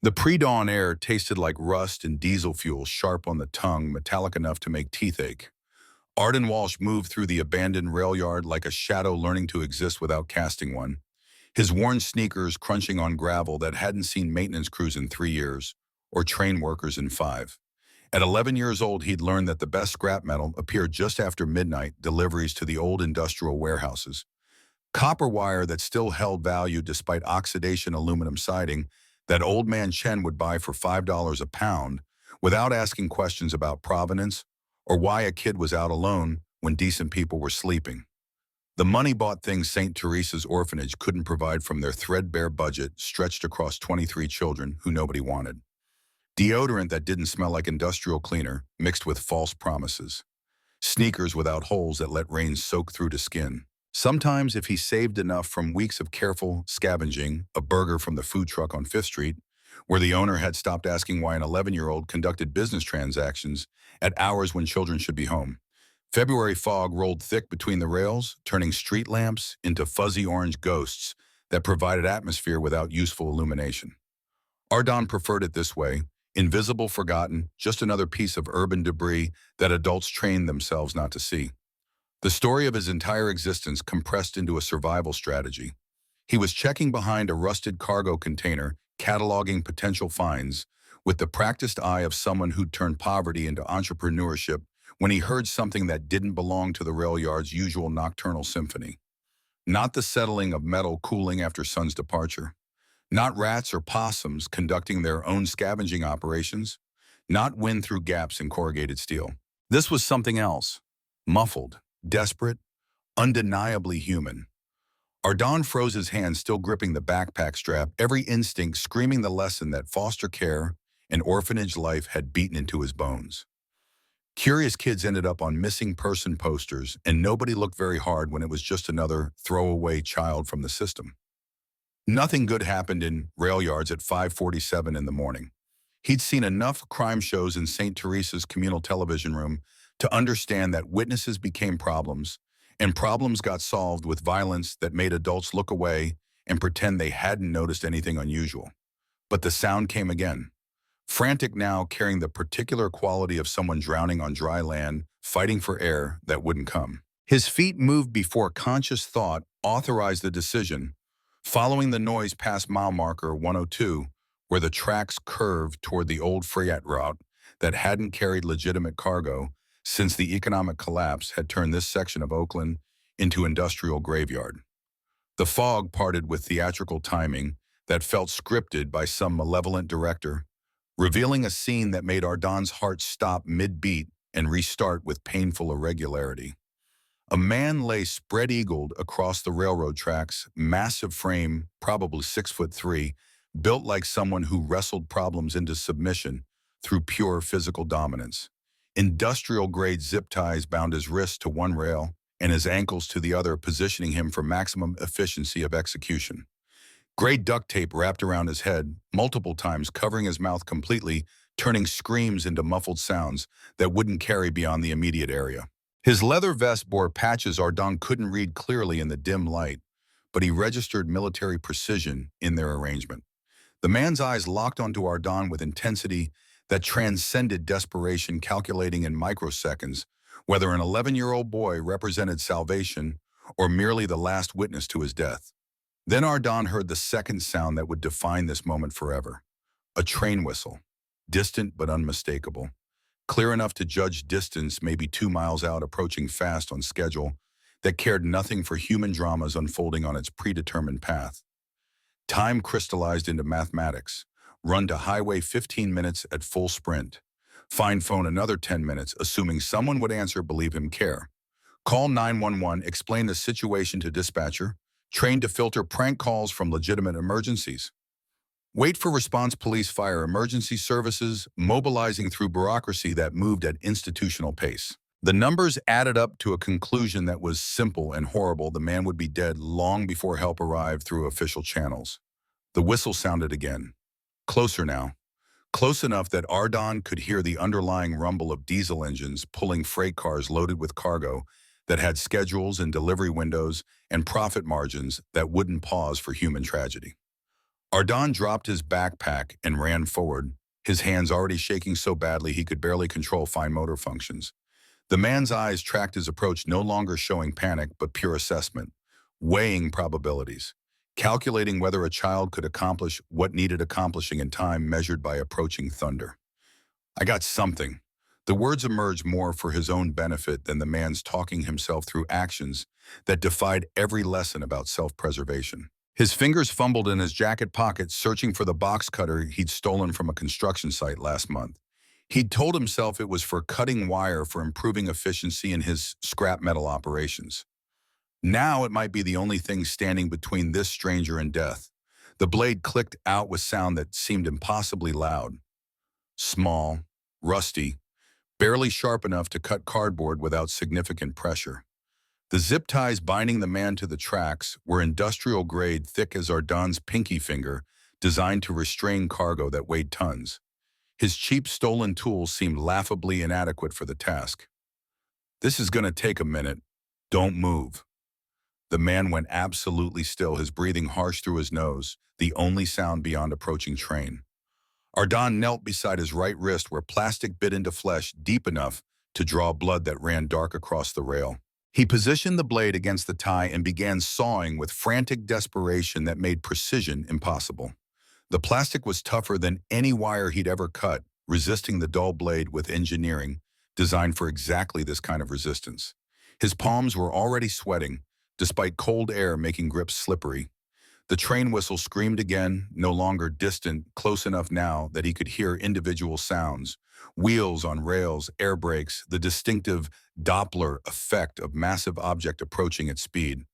The pre-dawn air tasted like rust and diesel fuel, sharp on the tongue, metallic enough to make teeth ache. Arden Walsh moved through the abandoned rail yard like a shadow learning to exist without casting one, his worn sneakers crunching on gravel that hadn't seen maintenance crews in 3 years, or train workers in 5. At 11 years old, he'd learned that the best scrap metal appeared just after midnight deliveries to the old industrial warehouses. Copper wire that still held value despite oxidation aluminum siding that old man Chen would buy for $5 a pound without asking questions about provenance or why a kid was out alone when decent people were sleeping. The money-bought things St. Teresa's orphanage couldn't provide from their threadbare budget stretched across 23 children who nobody wanted. Deodorant that didn't smell like industrial cleaner mixed with false promises. Sneakers without holes that let rain soak through to skin. Sometimes, if he saved enough from weeks of careful scavenging, a burger from the food truck on Fifth Street, where the owner had stopped asking why an 11-year-old conducted business transactions at hours when children should be home. February fog rolled thick between the rails, turning street lamps into fuzzy orange ghosts that provided atmosphere without useful illumination. Ardon preferred it this way, invisible, forgotten, just another piece of urban debris that adults trained themselves not to see. The story of his entire existence compressed into a survival strategy. He was checking behind a rusted cargo container, cataloging potential finds, with the practiced eye of someone who'd turned poverty into entrepreneurship when he heard something that didn't belong to the rail yard's usual nocturnal symphony. Not the settling of metal cooling after sun's departure. Not rats or possums conducting their own scavenging operations. Not wind through gaps in corrugated steel. This was something else. Muffled, desperate, undeniably human. Ardon froze his hand, still gripping the backpack strap, every instinct screaming the lesson that foster care and orphanage life had beaten into his bones. Curious kids ended up on missing person posters, and nobody looked very hard when it was just another throwaway child from the system. Nothing good happened in rail yards at 5:47 in the morning. He'd seen enough crime shows in St. Teresa's communal television room to understand that witnesses became problems, and problems got solved with violence that made adults look away and pretend they hadn't noticed anything unusual. But the sound came again. Frantic now, carrying the particular quality of someone drowning on dry land, fighting for air that wouldn't come. His feet moved before conscious thought authorized the decision, following the noise past mile marker 102, where the tracks curved toward the old freight route that hadn't carried legitimate cargo since the economic collapse had turned this section of Oakland into industrial graveyard. The fog parted with theatrical timing that felt scripted by some malevolent director, revealing a scene that made Ardon's heart stop mid-beat and restart with painful irregularity. A man lay spread-eagled across the railroad tracks, massive frame, probably 6'3", built like someone who wrestled problems into submission through pure physical dominance. Industrial-grade zip ties bound his wrists to one rail and his ankles to the other, positioning him for maximum efficiency of execution. Gray duct tape wrapped around his head, multiple times covering his mouth completely, turning screams into muffled sounds that wouldn't carry beyond the immediate area. His leather vest bore patches Ardon couldn't read clearly in the dim light, but he registered military precision in their arrangement. The man's eyes locked onto Ardon with intensity that transcended desperation, calculating in microseconds whether an 11-year-old boy represented salvation or merely the last witness to his death. Then Ardon heard the second sound that would define this moment forever. A train whistle, distant but unmistakable. Clear enough to judge distance, maybe 2 miles out, approaching fast on schedule, that cared nothing for human dramas unfolding on its predetermined path. Time crystallized into mathematics. Run to highway 15 minutes at full sprint. Find phone another 10 minutes, assuming someone would answer, believe him, care. Call 911, explain the situation to dispatcher, trained to filter prank calls from legitimate emergencies. Wait for response, police, fire, emergency services, mobilizing through bureaucracy that moved at institutional pace. The numbers added up to a conclusion that was simple and horrible. The man would be dead long before help arrived through official channels. The whistle sounded again. Closer now. Close enough that Ardon could hear the underlying rumble of diesel engines pulling freight cars loaded with cargo that had schedules and delivery windows and profit margins that wouldn't pause for human tragedy. Ardon dropped his backpack and ran forward, his hands already shaking so badly he could barely control fine motor functions. The man's eyes tracked his approach, no longer showing panic but pure assessment, weighing probabilities, calculating whether a child could accomplish what needed accomplishing in time measured by approaching thunder. I got something. The words emerged more for his own benefit than the man's talking himself through actions that defied every lesson about self-preservation. His fingers fumbled in his jacket pocket, searching for the box cutter he'd stolen from a construction site last month. He'd told himself it was for cutting wire for improving efficiency in his scrap metal operations. Now it might be the only thing standing between this stranger and death. The blade clicked out with sound that seemed impossibly loud. Small, rusty, barely sharp enough to cut cardboard without significant pressure. The zip ties binding the man to the tracks were industrial grade, thick as Ardon's pinky finger, designed to restrain cargo that weighed tons. His cheap stolen tools seemed laughably inadequate for the task. "This is going to take a minute. Don't move." The man went absolutely still, his breathing harsh through his nose, the only sound beyond approaching train. Ardon knelt beside his right wrist where plastic bit into flesh deep enough to draw blood that ran dark across the rail. He positioned the blade against the tie and began sawing with frantic desperation that made precision impossible. The plastic was tougher than any wire he'd ever cut, resisting the dull blade with engineering designed for exactly this kind of resistance. His palms were already sweating, despite cold air making grips slippery. The train whistle screamed again, no longer distant, close enough now that he could hear individual sounds. Wheels on rails, air brakes, the distinctive Doppler effect of massive object approaching at speed.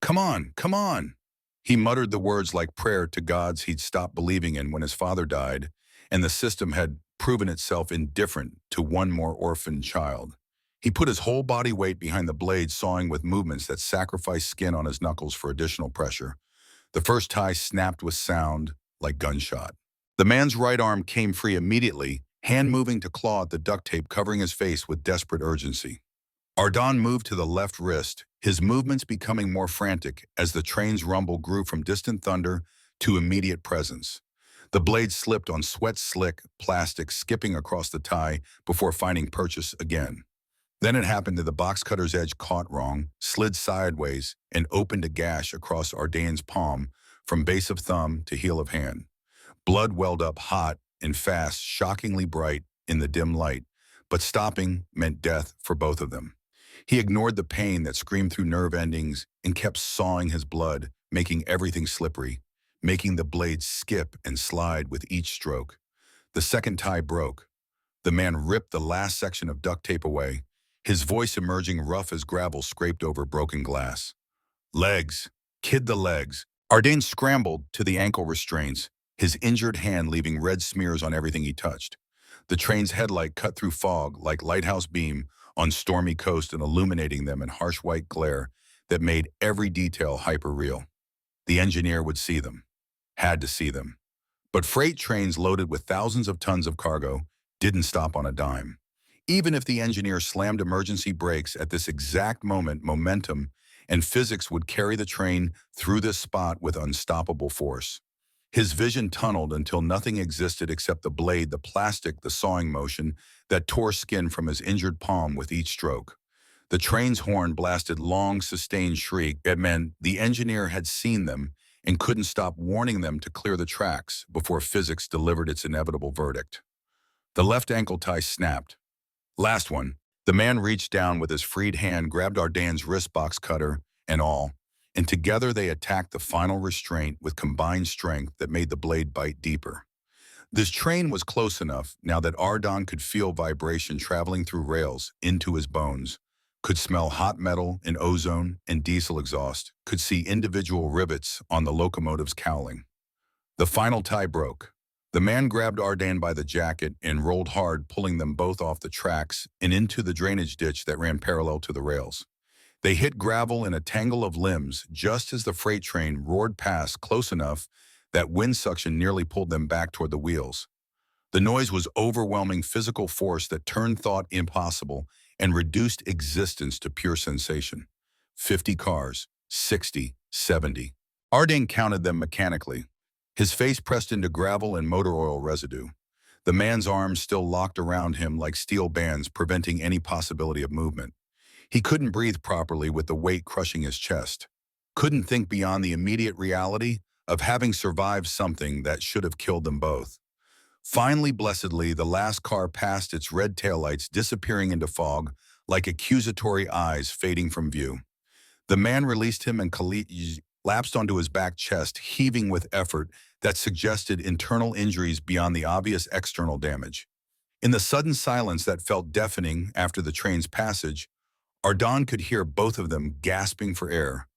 "Come on, come on!" He muttered the words like prayer to gods he'd stopped believing in when his father died, and the system had proven itself indifferent to one more orphaned child. He put his whole body weight behind the blade, sawing with movements that sacrificed skin on his knuckles for additional pressure. The first tie snapped with sound, like gunshot. The man's right arm came free immediately, hand moving to claw at the duct tape covering his face with desperate urgency. Ardon moved to the left wrist, his movements becoming more frantic as the train's rumble grew from distant thunder to immediate presence. The blade slipped on sweat-slick plastic, skipping across the tie before finding purchase again. Then it happened that the box cutter's edge caught wrong, slid sideways, and opened a gash across Ardon's palm from base of thumb to heel of hand. Blood welled up hot and fast, shockingly bright in the dim light, but stopping meant death for both of them. He ignored the pain that screamed through nerve endings and kept sawing his blood, making everything slippery, making the blade skip and slide with each stroke. The second tie broke. The man ripped the last section of duct tape away, his voice emerging rough as gravel scraped over broken glass. "Legs. Kid the legs." Ardon scrambled to the ankle restraints, his injured hand leaving red smears on everything he touched. The train's headlight cut through fog like lighthouse beam on stormy coast and illuminating them in harsh white glare that made every detail hyper-real. The engineer would see them. Had to see them. But freight trains loaded with thousands of tons of cargo didn't stop on a dime. Even if the engineer slammed emergency brakes at this exact moment, momentum and physics would carry the train through this spot with unstoppable force. His vision tunneled until nothing existed except the blade, the plastic, the sawing motion that tore skin from his injured palm with each stroke. The train's horn blasted long, sustained shriek. It meant the engineer had seen them and couldn't stop warning them to clear the tracks before physics delivered its inevitable verdict. The left ankle tie snapped. Last one. The man reached down with his freed hand, grabbed Ardon's wrist box cutter and all, and together they attacked the final restraint with combined strength that made the blade bite deeper. This train was close enough now that Ardon could feel vibration traveling through rails into his bones, could smell hot metal and ozone and diesel exhaust, could see individual rivets on the locomotive's cowling. The final tie broke. The man grabbed Ardon by the jacket and rolled hard, pulling them both off the tracks and into the drainage ditch that ran parallel to the rails. They hit gravel in a tangle of limbs just as the freight train roared past, close enough that wind suction nearly pulled them back toward the wheels. The noise was overwhelming physical force that turned thought impossible and reduced existence to pure sensation. 50 cars, 60, 70. Ardon counted them mechanically. his face pressed into gravel and motor oil residue. The man's arms still locked around him like steel bands, preventing any possibility of movement. He couldn't breathe properly with the weight crushing his chest. Couldn't think beyond the immediate reality of having survived something that should have killed them both. Finally, blessedly, the last car passed, its red taillights disappearing into fog like accusatory eyes fading from view. The man released him and collapsed onto his back chest, heaving with effort that suggested internal injuries beyond the obvious external damage. In the sudden silence that felt deafening after the train's passage, Ardon could hear both of them gasping for air,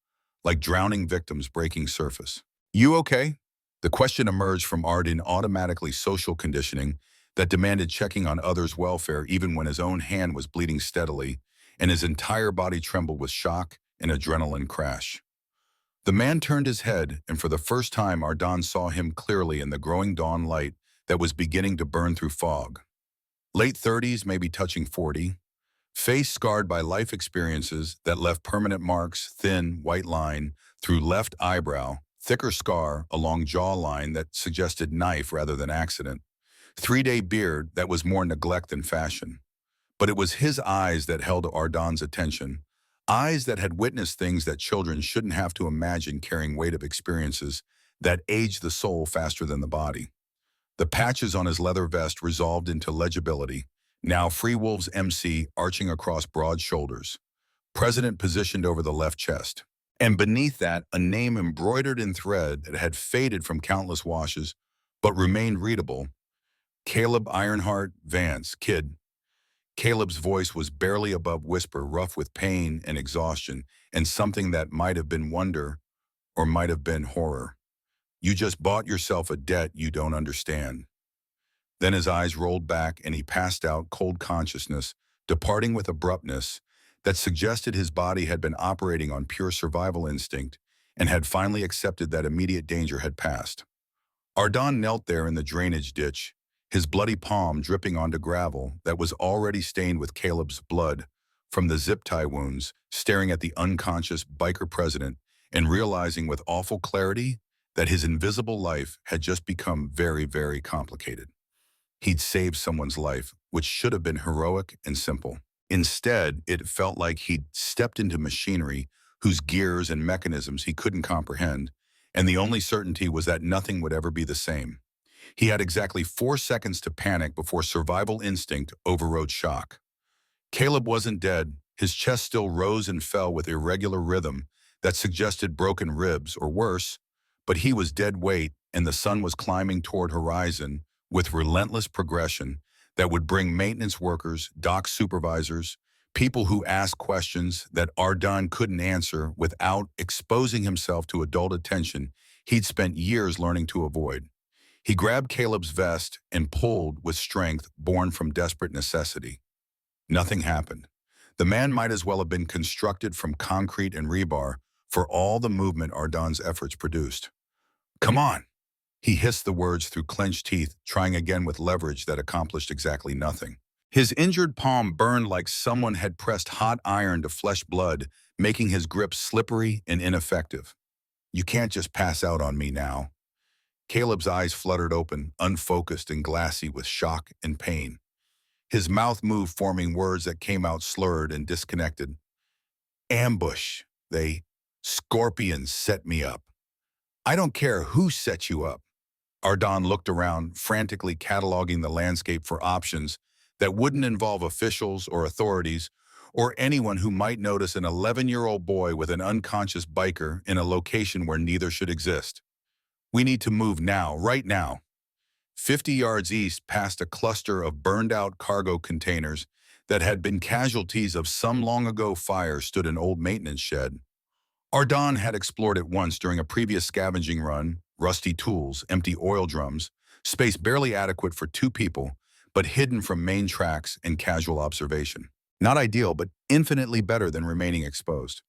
like drowning victims breaking surface. "You okay?" The question emerged from Ardon automatically social conditioning that demanded checking on others' welfare even when his own hand was bleeding steadily and his entire body trembled with shock and adrenaline crash. The man turned his head, and for the first time Ardon saw him clearly in the growing dawn light that was beginning to burn through fog. Late 30s, maybe touching 40, face scarred by life experiences that left permanent marks, thin, white line through left eyebrow, thicker scar along jawline that suggested knife rather than accident, 3-day beard that was more neglect than fashion. But it was his eyes that held Ardon's attention, eyes that had witnessed things that children shouldn't have to imagine, carrying weight of experiences that age the soul faster than the body. The patches on his leather vest resolved into legibility, now Free Wolves MC arching across broad shoulders, President positioned over the left chest. And beneath that, a name embroidered in thread that had faded from countless washes, but remained readable: Caleb Ironheart Vance, Kid. Caleb's voice was barely above whisper, rough with pain and exhaustion, and something that might have been wonder or might have been horror. "You just bought yourself a debt you don't understand." Then his eyes rolled back and he passed out, cold consciousness, departing with abruptness that suggested his body had been operating on pure survival instinct and had finally accepted that immediate danger had passed. Ardon knelt there in the drainage ditch, his bloody palm dripping onto gravel that was already stained with Caleb's blood from the zip tie wounds, staring at the unconscious biker president and realizing with awful clarity that his invisible life had just become very, very complicated. He'd saved someone's life, which should have been heroic and simple. Instead, it felt like he'd stepped into machinery whose gears and mechanisms he couldn't comprehend, and the only certainty was that nothing would ever be the same. He had exactly 4 seconds to panic before survival instinct overrode shock. Caleb wasn't dead. His chest still rose and fell with irregular rhythm that suggested broken ribs or worse, but he was dead weight and the sun was climbing toward horizon with relentless progression that would bring maintenance workers, dock supervisors, people who asked questions that Ardon couldn't answer without exposing himself to adult attention he'd spent years learning to avoid. He grabbed Caleb's vest and pulled with strength born from desperate necessity. Nothing happened. The man might as well have been constructed from concrete and rebar for all the movement Ardon's efforts produced. "Come on!" He hissed the words through clenched teeth, trying again with leverage that accomplished exactly nothing. His injured palm burned like someone had pressed hot iron to flesh blood, making his grip slippery and ineffective. "You can't just pass out on me now." Caleb's eyes fluttered open, unfocused and glassy with shock and pain. His mouth moved, forming words that came out slurred and disconnected. "Ambush. Scorpions set me up. I don't care who set you up." Ardon looked around, frantically cataloging the landscape for options that wouldn't involve officials or authorities or anyone who might notice an 11-year-old boy with an unconscious biker in a location where neither should exist. "We need to move now, right now." 50 yards east, past a cluster of burned-out cargo containers that had been casualties of some long-ago fire, stood an old maintenance shed. Ardon had explored it once during a previous scavenging run: rusty tools, empty oil drums, space barely adequate for 2 people, but hidden from main tracks and casual observation. Not ideal, but infinitely better than remaining exposed.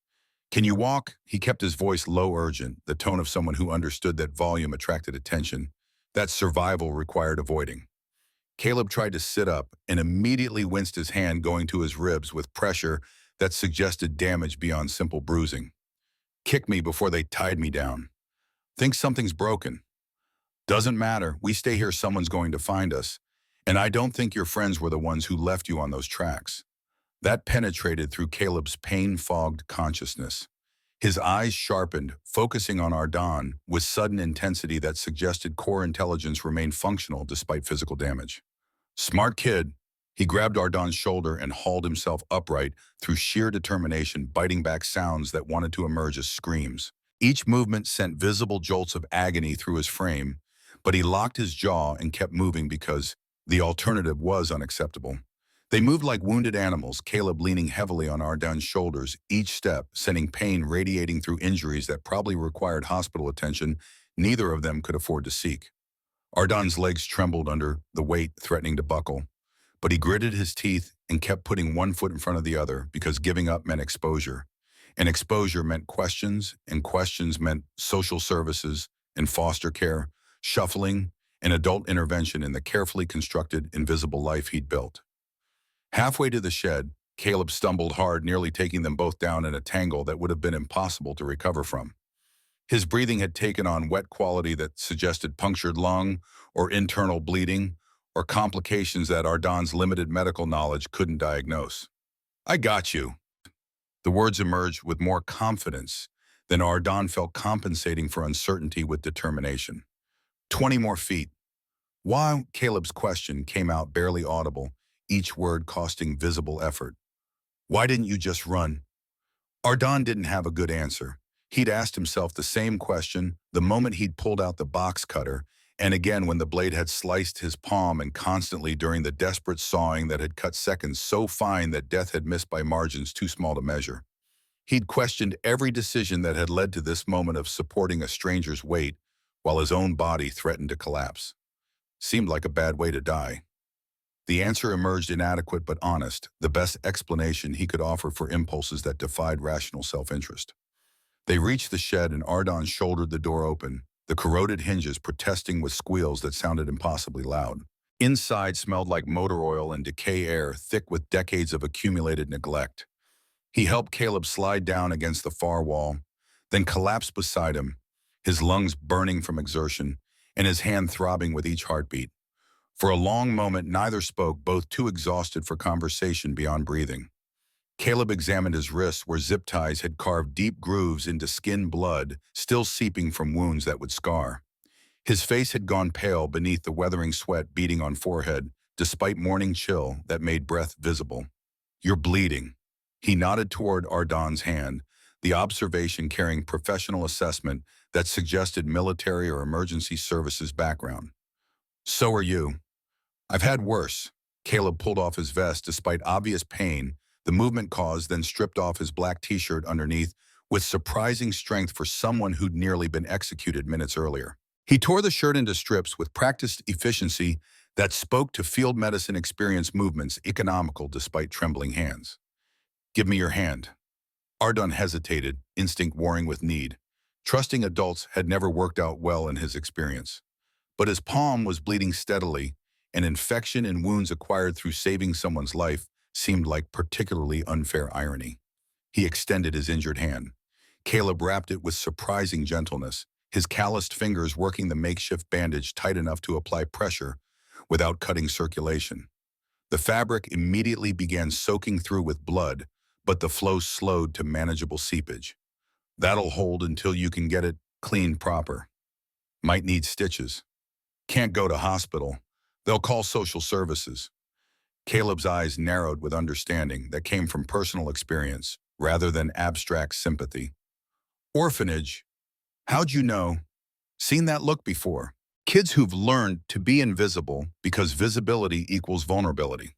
"Can you walk?" He kept his voice low, urgent, the tone of someone who understood that volume attracted attention, that survival required avoiding. Caleb tried to sit up and immediately winced, his hand going to his ribs with pressure that suggested damage beyond simple bruising. "Kick me before they tied me down." "Think something's broken." Doesn't matter. We stay here, someone's going to find us. And I don't think your friends were the ones who left you on those tracks. That penetrated through Caleb's pain-fogged consciousness. His eyes sharpened, focusing on Ardon with sudden intensity that suggested core intelligence remained functional despite physical damage. Smart kid. He grabbed Ardon's shoulder and hauled himself upright through sheer determination, biting back sounds that wanted to emerge as screams. Each movement sent visible jolts of agony through his frame, but he locked his jaw and kept moving because the alternative was unacceptable. They moved like wounded animals, Caleb leaning heavily on Ardon's shoulders, each step sending pain radiating through injuries that probably required hospital attention neither of them could afford to seek. Ardon's legs trembled under the weight threatening to buckle, but he gritted his teeth and kept putting one foot in front of the other because giving up meant exposure. And exposure meant questions, and questions meant social services and foster care, shuffling, and adult intervention in the carefully constructed, invisible life he'd built. Halfway to the shed, Caleb stumbled hard, nearly taking them both down in a tangle that would have been impossible to recover from. His breathing had taken on wet quality that suggested punctured lung or internal bleeding or complications that Ardon's limited medical knowledge couldn't diagnose. I got you. The words emerged with more confidence than Ardon felt, compensating for uncertainty with determination. 20 more feet. While Caleb's question came out barely audible, each word costing visible effort. Why didn't you just run? Ardon didn't have a good answer. He'd asked himself the same question the moment he'd pulled out the box cutter, and again when the blade had sliced his palm, and constantly during the desperate sawing that had cut seconds so fine that death had missed by margins too small to measure. He'd questioned every decision that had led to this moment of supporting a stranger's weight while his own body threatened to collapse. Seemed like a bad way to die. The answer emerged inadequate but honest, the best explanation he could offer for impulses that defied rational self-interest. They reached the shed and Ardon shouldered the door open, the corroded hinges protesting with squeals that sounded impossibly loud. Inside smelled like motor oil and decay air, thick with decades of accumulated neglect. He helped Caleb slide down against the far wall, then collapsed beside him, his lungs burning from exertion and his hand throbbing with each heartbeat. For a long moment, neither spoke, both too exhausted for conversation beyond breathing. Caleb examined his wrists where zip ties had carved deep grooves into skin, blood still seeping from wounds that would scar. His face had gone pale beneath the weathering sweat beading on forehead, despite morning chill that made breath visible. You're bleeding. He nodded toward Ardon's hand, the observation carrying professional assessment that suggested military or emergency services background. So are you. I've had worse. Caleb pulled off his vest despite obvious pain the movement caused, then stripped off his black t-shirt underneath with surprising strength for someone who'd nearly been executed minutes earlier. He tore the shirt into strips with practiced efficiency that spoke to field medicine experience, movements economical despite trembling hands. Give me your hand. Ardon hesitated, instinct warring with need. Trusting adults had never worked out well in his experience. But his palm was bleeding steadily, and infection and wounds acquired through saving someone's life seemed like particularly unfair irony. He extended his injured hand. Caleb wrapped it with surprising gentleness, his calloused fingers working the makeshift bandage tight enough to apply pressure without cutting circulation. The fabric immediately began soaking through with blood, but the flow slowed to manageable seepage. That'll hold until you can get it cleaned proper. Might need stitches. Can't go to hospital. They'll call social services. Caleb's eyes narrowed with understanding that came from personal experience rather than abstract sympathy. Orphanage. How'd you know? Seen that look before. Kids who've learned to be invisible because visibility equals vulnerability.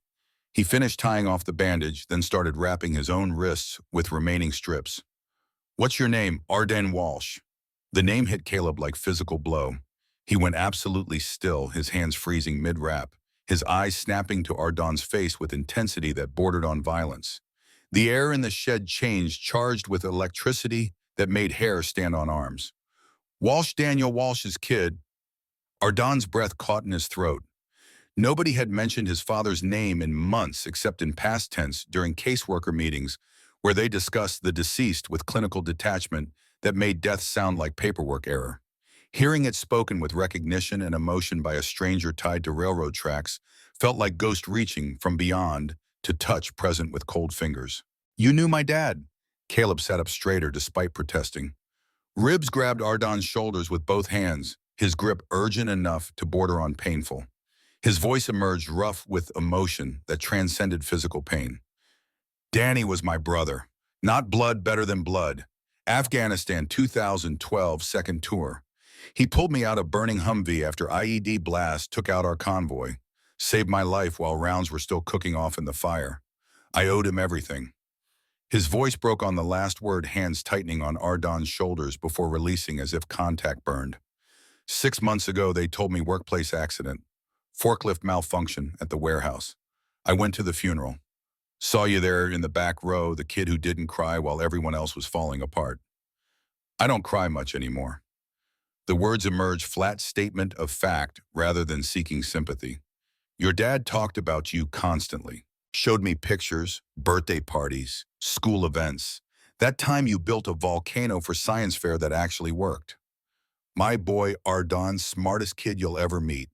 He finished tying off the bandage, then started wrapping his own wrists with remaining strips. What's your name? Ardon Walsh. The name hit Caleb like physical blow. He went absolutely still, his hands freezing mid-wrap, his eyes snapping to Ardon's face with intensity that bordered on violence. The air in the shed changed, charged with electricity that made hair stand on arms. Walsh, Daniel Walsh's kid. Ardon's breath caught in his throat. Nobody had mentioned his father's name in months except in past tense during caseworker meetings where they discussed the deceased with clinical detachment that made death sound like paperwork error. Hearing it spoken with recognition and emotion by a stranger tied to railroad tracks felt like ghost reaching from beyond to touch present with cold fingers. "You knew my dad." Caleb sat up straighter despite protesting. Ribs grabbed Ardon's shoulders with both hands, his grip urgent enough to border on painful. His voice emerged rough with emotion that transcended physical pain. "Danny was my brother. Not blood better than blood. Afghanistan 2012 second tour. He pulled me out of burning Humvee after IED blast took out our convoy. Saved my life while rounds were still cooking off in the fire. I owed him everything." His voice broke on the last word, hands tightening on Ardon's shoulders before releasing as if contact burned. "6 months ago, they told me workplace accident. Forklift malfunction at the warehouse. I went to the funeral. Saw you there in the back row, the kid who didn't cry while everyone else was falling apart. I don't cry much anymore." The words emerged flat statement of fact rather than seeking sympathy. "Your dad talked about you constantly. Showed me pictures, birthday parties, school events. That time you built a volcano for science fair that actually worked. My boy Ardon, smartest kid you'll ever meet."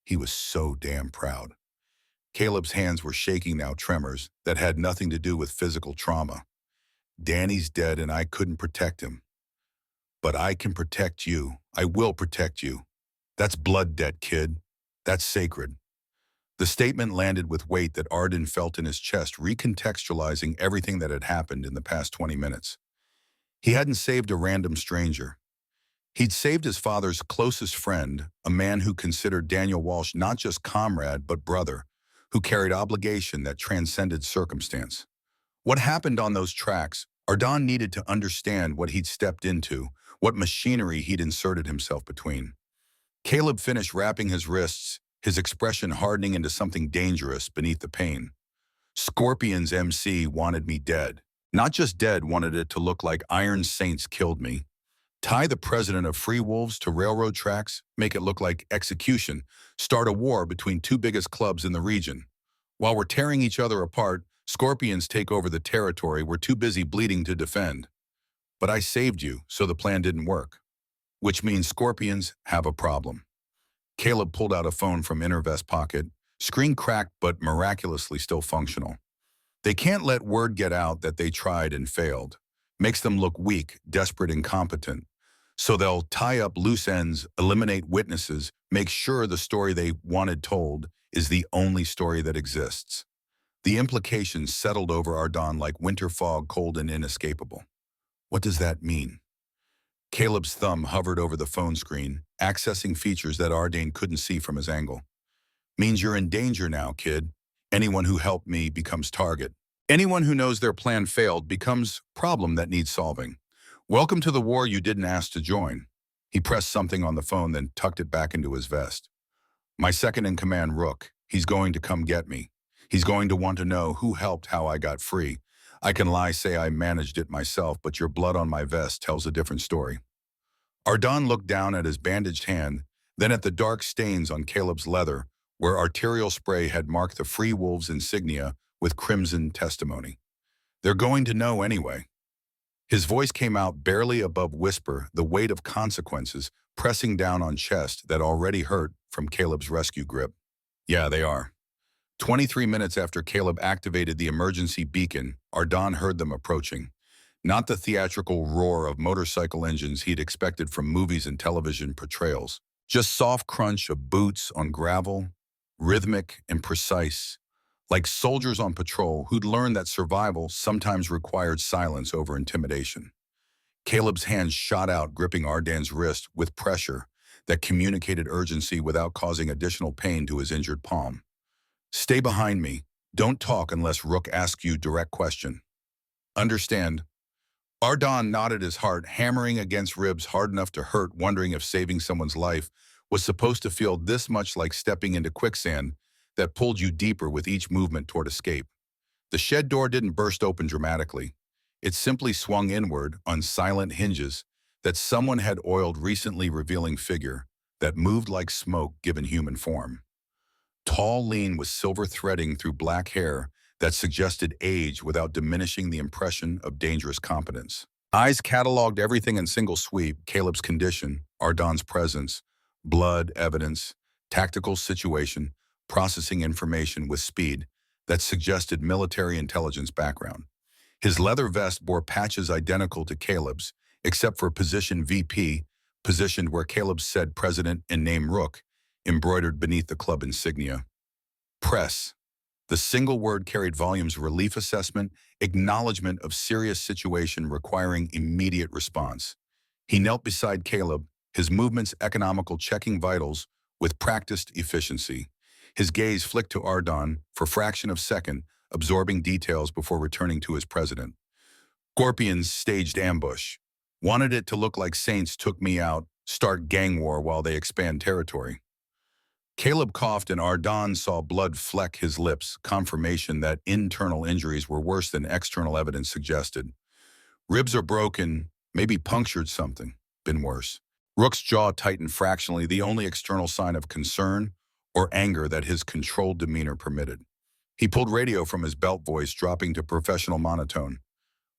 He was so damn proud. Caleb's hands were shaking now, tremors that had nothing to do with physical trauma. "Danny's dead and I couldn't protect him. But I can protect you. I will protect you. That's blood debt, kid. That's sacred." The statement landed with weight that Ardon felt in his chest, recontextualizing everything that had happened in the past 20 minutes. He hadn't saved a random stranger. He'd saved his father's closest friend, a man who considered Daniel Walsh not just comrade but brother, who carried obligation that transcended circumstance. What happened on those tracks, Ardon needed to understand what he'd stepped into, what machinery he'd inserted himself between. Caleb finished wrapping his wrists, his expression hardening into something dangerous beneath the pain. "Scorpion's MC wanted me dead. Not just dead, wanted it to look like Iron Saints killed me. Tie the president of Free Wolves to railroad tracks, make it look like execution, start a war between two biggest clubs in the region. While we're tearing each other apart, Scorpions take over the territory we're too busy bleeding to defend. But I saved you, so the plan didn't work. Which means Scorpions have a problem." Caleb pulled out a phone from inner vest pocket, screen cracked but miraculously still functional. "They can't let word get out that they tried and failed. Makes them look weak, desperate, incompetent. So they'll tie up loose ends, eliminate witnesses, make sure the story they wanted told is the only story that exists." The implications settled over Ardon like winter fog, cold and inescapable. "What does that mean?" Caleb's thumb hovered over the phone screen, accessing features that Ardon couldn't see from his angle. "Means you're in danger now, kid. Anyone who helped me becomes target. Anyone who knows their plan failed becomes problem that needs solving. Welcome to the war you didn't ask to join." He pressed something on the phone, then tucked it back into his vest. "My second-in-command, Rook. He's going to come get me. He's going to want to know who helped, how I got free. I can lie, say I managed it myself, but your blood on my vest tells a different story." Ardon looked down at his bandaged hand, then at the dark stains on Caleb's leather, where arterial spray had marked the Free Wolves insignia with crimson testimony. "They're going to know anyway." His voice came out barely above whisper, the weight of consequences pressing down on chest that already hurt from Caleb's rescue grip. "Yeah, they are." 23 minutes after Caleb activated the emergency beacon, Ardon heard them approaching. Not the theatrical roar of motorcycle engines he'd expected from movies and television portrayals. Just soft crunch of boots on gravel, rhythmic and precise, like soldiers on patrol who'd learned that survival sometimes required silence over intimidation. Caleb's hands shot out, gripping Ardon's wrist with pressure that communicated urgency without causing additional pain to his injured palm. "Stay behind me. Don't talk unless Rook asks you direct question." "Understand." Ardon nodded, his heart hammering against ribs hard enough to hurt, wondering if saving someone's life was supposed to feel this much like stepping into quicksand that pulled you deeper with each movement toward escape. The shed door didn't burst open dramatically. It simply swung inward on silent hinges that someone had oiled recently, revealing figure that moved like smoke given human form. Tall, lean, with silver threading through black hair that suggested age without diminishing the impression of dangerous competence. Eyes cataloged everything in single sweep: Caleb's condition, Ardon's presence, blood, evidence, tactical situation, processing information with speed that suggested military intelligence background. His leather vest bore patches identical to Caleb's, except for position VP, positioned where Caleb said president and name Rook, embroidered beneath the club insignia. Press. The single word carried volumes: relief assessment, acknowledgement of serious situation requiring immediate response. He knelt beside Caleb, his movements economical, checking vitals with practiced efficiency. His gaze flicked to Ardon for fraction of second, absorbing details before returning to his president. Scorpions staged ambush. Wanted it to look like Saints took me out, start gang war while they expand territory. Caleb coughed and Ardon saw blood fleck his lips, confirmation that internal injuries were worse than external evidence suggested. Ribs are broken, maybe punctured something. Been worse. Rook's jaw tightened fractionally, the only external sign of concern or anger that his controlled demeanor permitted. He pulled radio from his belt, voice dropping to professional monotone.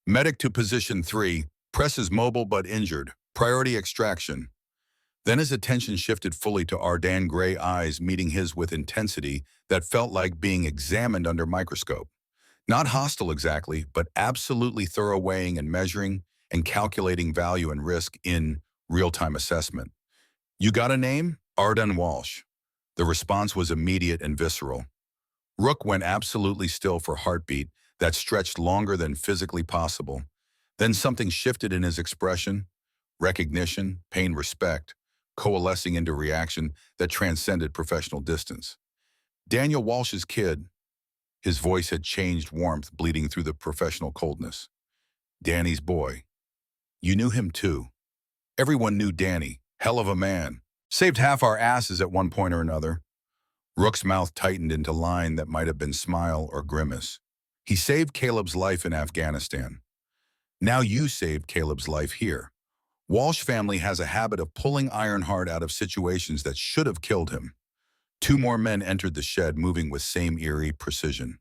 Medic to position 3, press is mobile but injured. Priority extraction. Then his attention shifted fully to Ardon, gray eyes meeting his with intensity that felt like being examined under microscope. Not hostile exactly, but absolutely thorough, weighing and measuring and calculating value and risk in real-time assessment. You got a name? Ardon Walsh. The response was immediate and visceral. Rook went absolutely still for heartbeat that stretched longer than physically possible. Then something shifted in his expression: recognition, pain, respect, coalescing into reaction that transcended professional distance. Daniel Walsh's kid. His voice had changed, warmth bleeding through the professional coldness. Danny's boy. You knew him too. Everyone knew Danny. Hell of a man. Saved half our asses at one point or another. Rook's mouth tightened into line that might have been smile or grimace. He saved Caleb's life in Afghanistan. Now you saved Caleb's life here. Walsh family has a habit of pulling Ironheart out of situations that should have killed him. 2 more men entered the shed, moving with same eerie precision.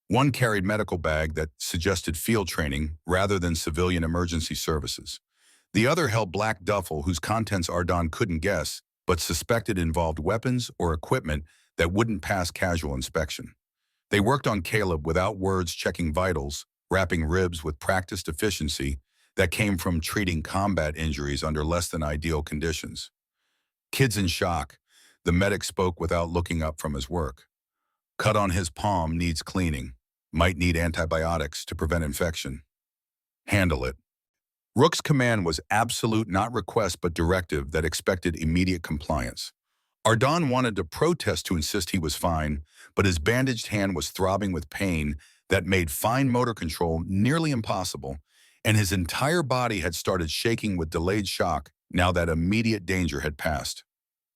One carried medical bag that suggested field training rather than civilian emergency services. The other held black duffel whose contents Ardon couldn't guess, but suspected involved weapons or equipment that wouldn't pass casual inspection. They worked on Caleb without words, checking vitals, wrapping ribs with practiced efficiency that came from treating combat injuries under less than ideal conditions. Kid's in shock. The medic spoke without looking up from his work. Cut on his palm, needs cleaning. Might need antibiotics to prevent infection. Handle it. Rook's command was absolute, not request but directive that expected immediate compliance. Ardon wanted to protest to insist he was fine, but his bandaged hand was throbbing with pain that made fine motor control nearly impossible, and his entire body had started shaking with delayed shock now that immediate danger had passed.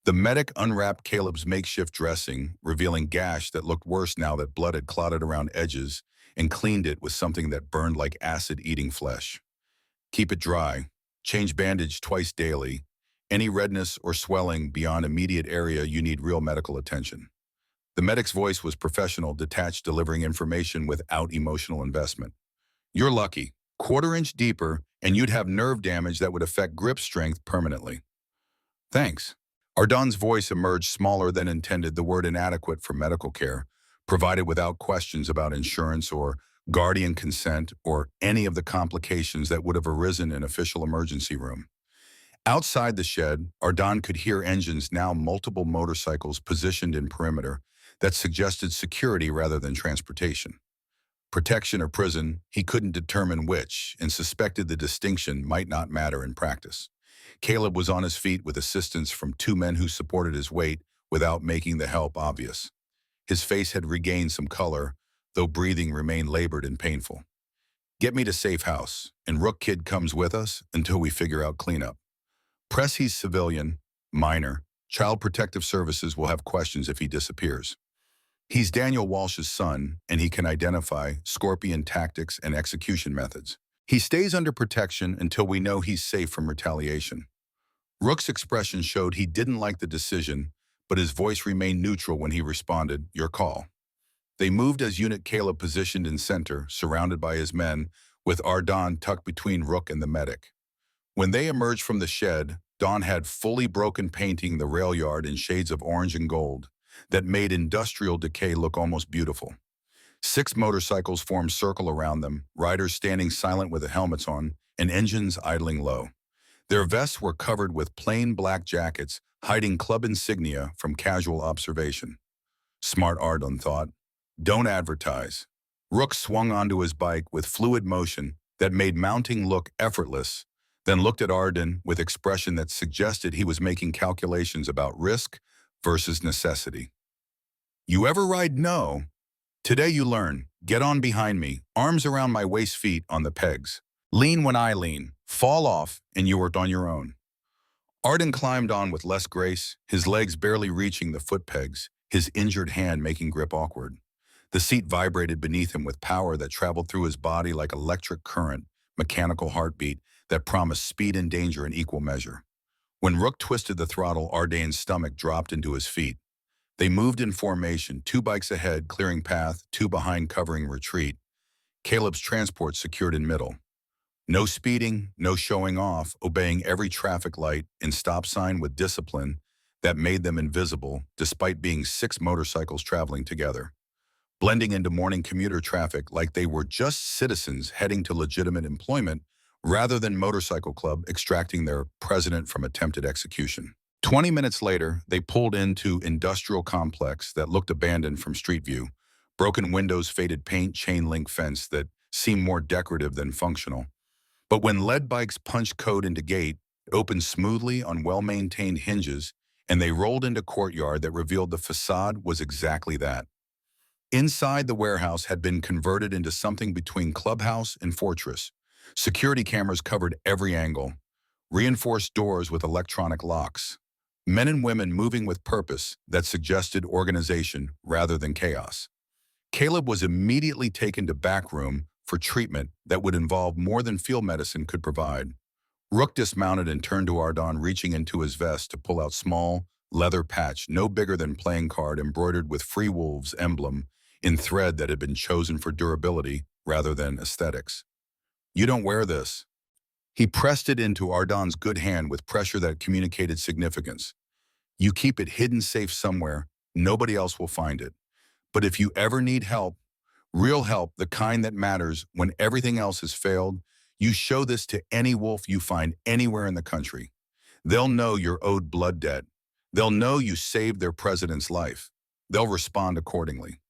The medic unwrapped Caleb's makeshift dressing, revealing gash that looked worse now that blood had clotted around edges, and cleaned it with something that burned like acid-eating flesh. Keep it dry. Change bandage twice daily. Any redness or swelling beyond immediate area, you need real medical attention. The medic's voice was professional, detached, delivering information without emotional investment. You're lucky. 1/4 inch deeper, and you'd have nerve damage that would affect grip strength permanently. Thanks. Ardon's voice emerged smaller than intended, the word inadequate for medical care, provided without questions about insurance or guardian consent or any of the complications that would have arisen in official emergency room. Outside the shed, Ardon could hear engines, now multiple motorcycles positioned in perimeter that suggested security rather than transportation. Protection or prison, he couldn't determine which, and suspected the distinction might not matter in practice. Caleb was on his feet with assistance from 2 men who supported his weight without making the help obvious. His face had regained some color, though breathing remained labored and painful. Get me to safe house, and Rook kid comes with us until we figure out cleanup. Press he's civilian, minor. Child Protective Services will have questions if he disappears. He's Daniel Walsh's son, and he can identify Scorpion tactics and execution methods. He stays under protection until we know he's safe from retaliation. Rook's expression showed he didn't like the decision, but his voice remained neutral when he responded, your call. They moved as Unit Caleb positioned in center, surrounded by his men, with Ardon tucked between Rook and the medic. When they emerged from the shed, Dawn had fully broken painting the rail yard in shades of orange and gold that made industrial decay look almost beautiful. 6 motorcycles formed circle around them, riders standing silent with their helmets on, and engines idling low. Their vests were covered with plain black jackets, hiding club insignia from casual observation. Smart Ardon thought. Don't advertise. Rook swung onto his bike with fluid motion that made mounting look effortless, then looked at Ardon with expression that suggested he was making calculations about risk versus necessity. You ever ride? No. Today you learn. Get on behind me, arms around my waist, feet on the pegs. Lean when I lean, fall off, and you are on your own. Ardon climbed on with less grace, his legs barely reaching the foot pegs, his injured hand making grip awkward. The seat vibrated beneath him with power that traveled through his body like electric current, mechanical heartbeat that promised speed and danger in equal measure. When Rook twisted the throttle, Ardon's stomach dropped into his feet. They moved in formation, 2 bikes ahead, clearing path, 2 behind, covering retreat. Caleb's transport secured in middle. No speeding, no showing off, obeying every traffic light and stop sign with discipline that made them invisible, despite being 6 motorcycles traveling together, blending into morning commuter traffic like they were just citizens heading to legitimate employment rather than motorcycle club extracting their president from attempted execution. 20 minutes later, they pulled into industrial complex that looked abandoned from street view, broken windows, faded paint, chain link fence that seemed more decorative than functional. But when lead bikes punched code into gate, it opened smoothly on well-maintained hinges, and they rolled into courtyard that revealed the facade was exactly that. Inside, the warehouse had been converted into something between clubhouse and fortress. Security cameras covered every angle, reinforced doors with electronic locks. Men and women moving with purpose that suggested organization rather than chaos. Caleb was immediately taken to back room for treatment that would involve more than field medicine could provide. Rook dismounted and turned to Ardon, reaching into his vest to pull out small, leather patch no bigger than playing card embroidered with Free Wolves emblem in thread that had been chosen for durability rather than aesthetics. You don't wear this. He pressed it into Ardon's good hand with pressure that communicated significance. You keep it hidden safe somewhere, nobody else will find it. But if you ever need help, real help, the kind that matters when everything else has failed, you show this to any wolf you find anywhere in the country. They'll know you're owed blood debt. They'll know you saved their president's life. They'll respond accordingly.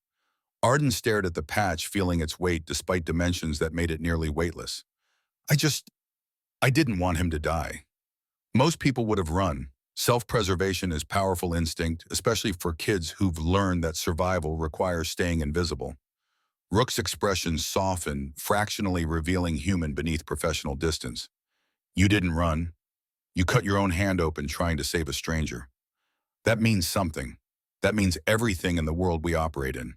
Ardon stared at the patch, feeling its weight despite dimensions that made it nearly weightless. I didn't want him to die. Most people would have run. Self-preservation is powerful instinct, especially for kids who've learned that survival requires staying invisible. Rook's expression softened, fractionally revealing human beneath professional distance. You didn't run. You cut your own hand open trying to save a stranger. That means something. That means everything in the world we operate in.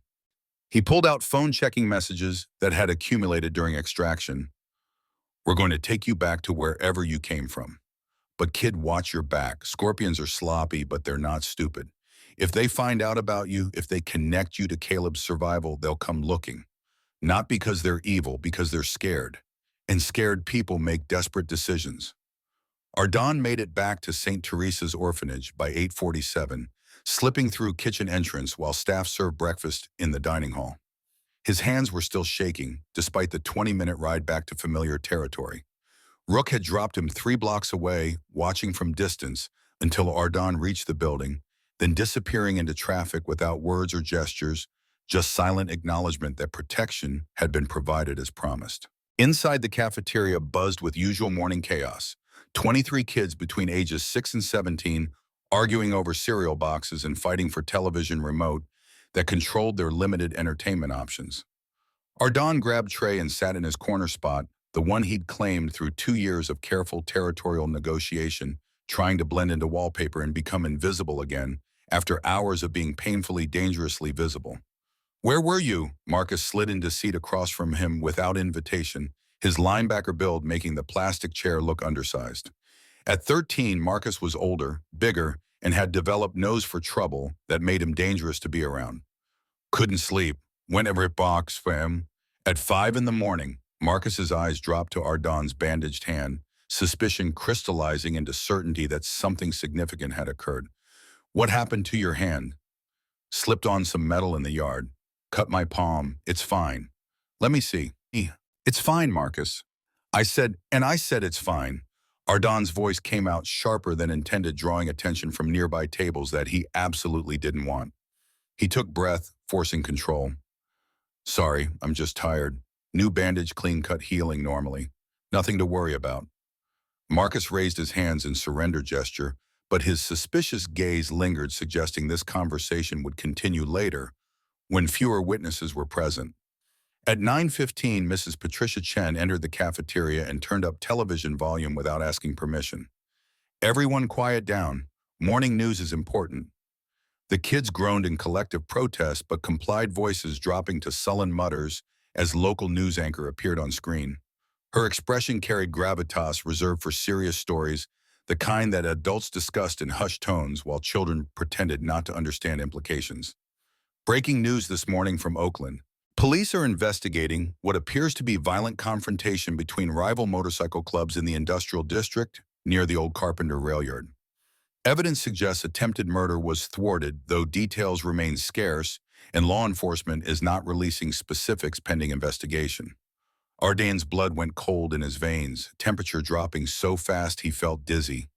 He pulled out phone-checking messages that had accumulated during extraction. We're going to take you back to wherever you came from. But kid, watch your back. Scorpions are sloppy, but they're not stupid. If they find out about you, if they connect you to Caleb's survival, they'll come looking. Not because they're evil, because they're scared. And scared people make desperate decisions. Ardon made it back to St. Teresa's orphanage by 8:47, slipping through kitchen entrance while staff served breakfast in the dining hall. His hands were still shaking, despite the 20-minute ride back to familiar territory. Rook had dropped him 3 blocks away, watching from distance until Ardon reached the building, then disappearing into traffic without words or gestures, just silent acknowledgement that protection had been provided as promised. Inside, the cafeteria buzzed with usual morning chaos. 23 kids between ages 6 and 17 arguing over cereal boxes and fighting for television remote that controlled their limited entertainment options. Ardon grabbed Trey and sat in his corner spot, the one he'd claimed through 2 years of careful territorial negotiation, trying to blend into wallpaper and become invisible again after hours of being painfully, dangerously visible. Where were you? Marcus slid into seat across from him without invitation, his linebacker build making the plastic chair look undersized. At 13, Marcus was older, bigger, and had developed nose for trouble that made him dangerous to be around. Couldn't sleep. Went every box for him. At 5 in the morning, Marcus's eyes dropped to Ardon's bandaged hand, suspicion crystallizing into certainty that something significant had occurred. What happened to your hand? Slipped on some metal in the yard. Cut my palm. It's fine. Let me see. It's fine, Marcus. I said it's fine. Ardon's voice came out sharper than intended, drawing attention from nearby tables that he absolutely didn't want. He took breath, forcing control. Sorry, I'm just tired. New bandage, clean cut, healing normally. Nothing to worry about. Marcus raised his hands in surrender gesture, but his suspicious gaze lingered, suggesting this conversation would continue later, when fewer witnesses were present. At 9:15, Mrs. Patricia Chen entered the cafeteria and turned up television volume without asking permission. Everyone quiet down. Morning news is important. The kids groaned in collective protest, but complied, voices dropping to sullen mutters as local news anchor appeared on screen. Her expression carried gravitas reserved for serious stories, the kind that adults discussed in hushed tones while children pretended not to understand implications. Breaking news this morning from Oakland. Police are investigating what appears to be violent confrontation between rival motorcycle clubs in the industrial district near the old Carpenter rail yard. Evidence suggests attempted murder was thwarted, though details remain scarce, and law enforcement is not releasing specifics pending investigation. Ardane's blood went cold in his veins, temperature dropping so fast he felt dizzy.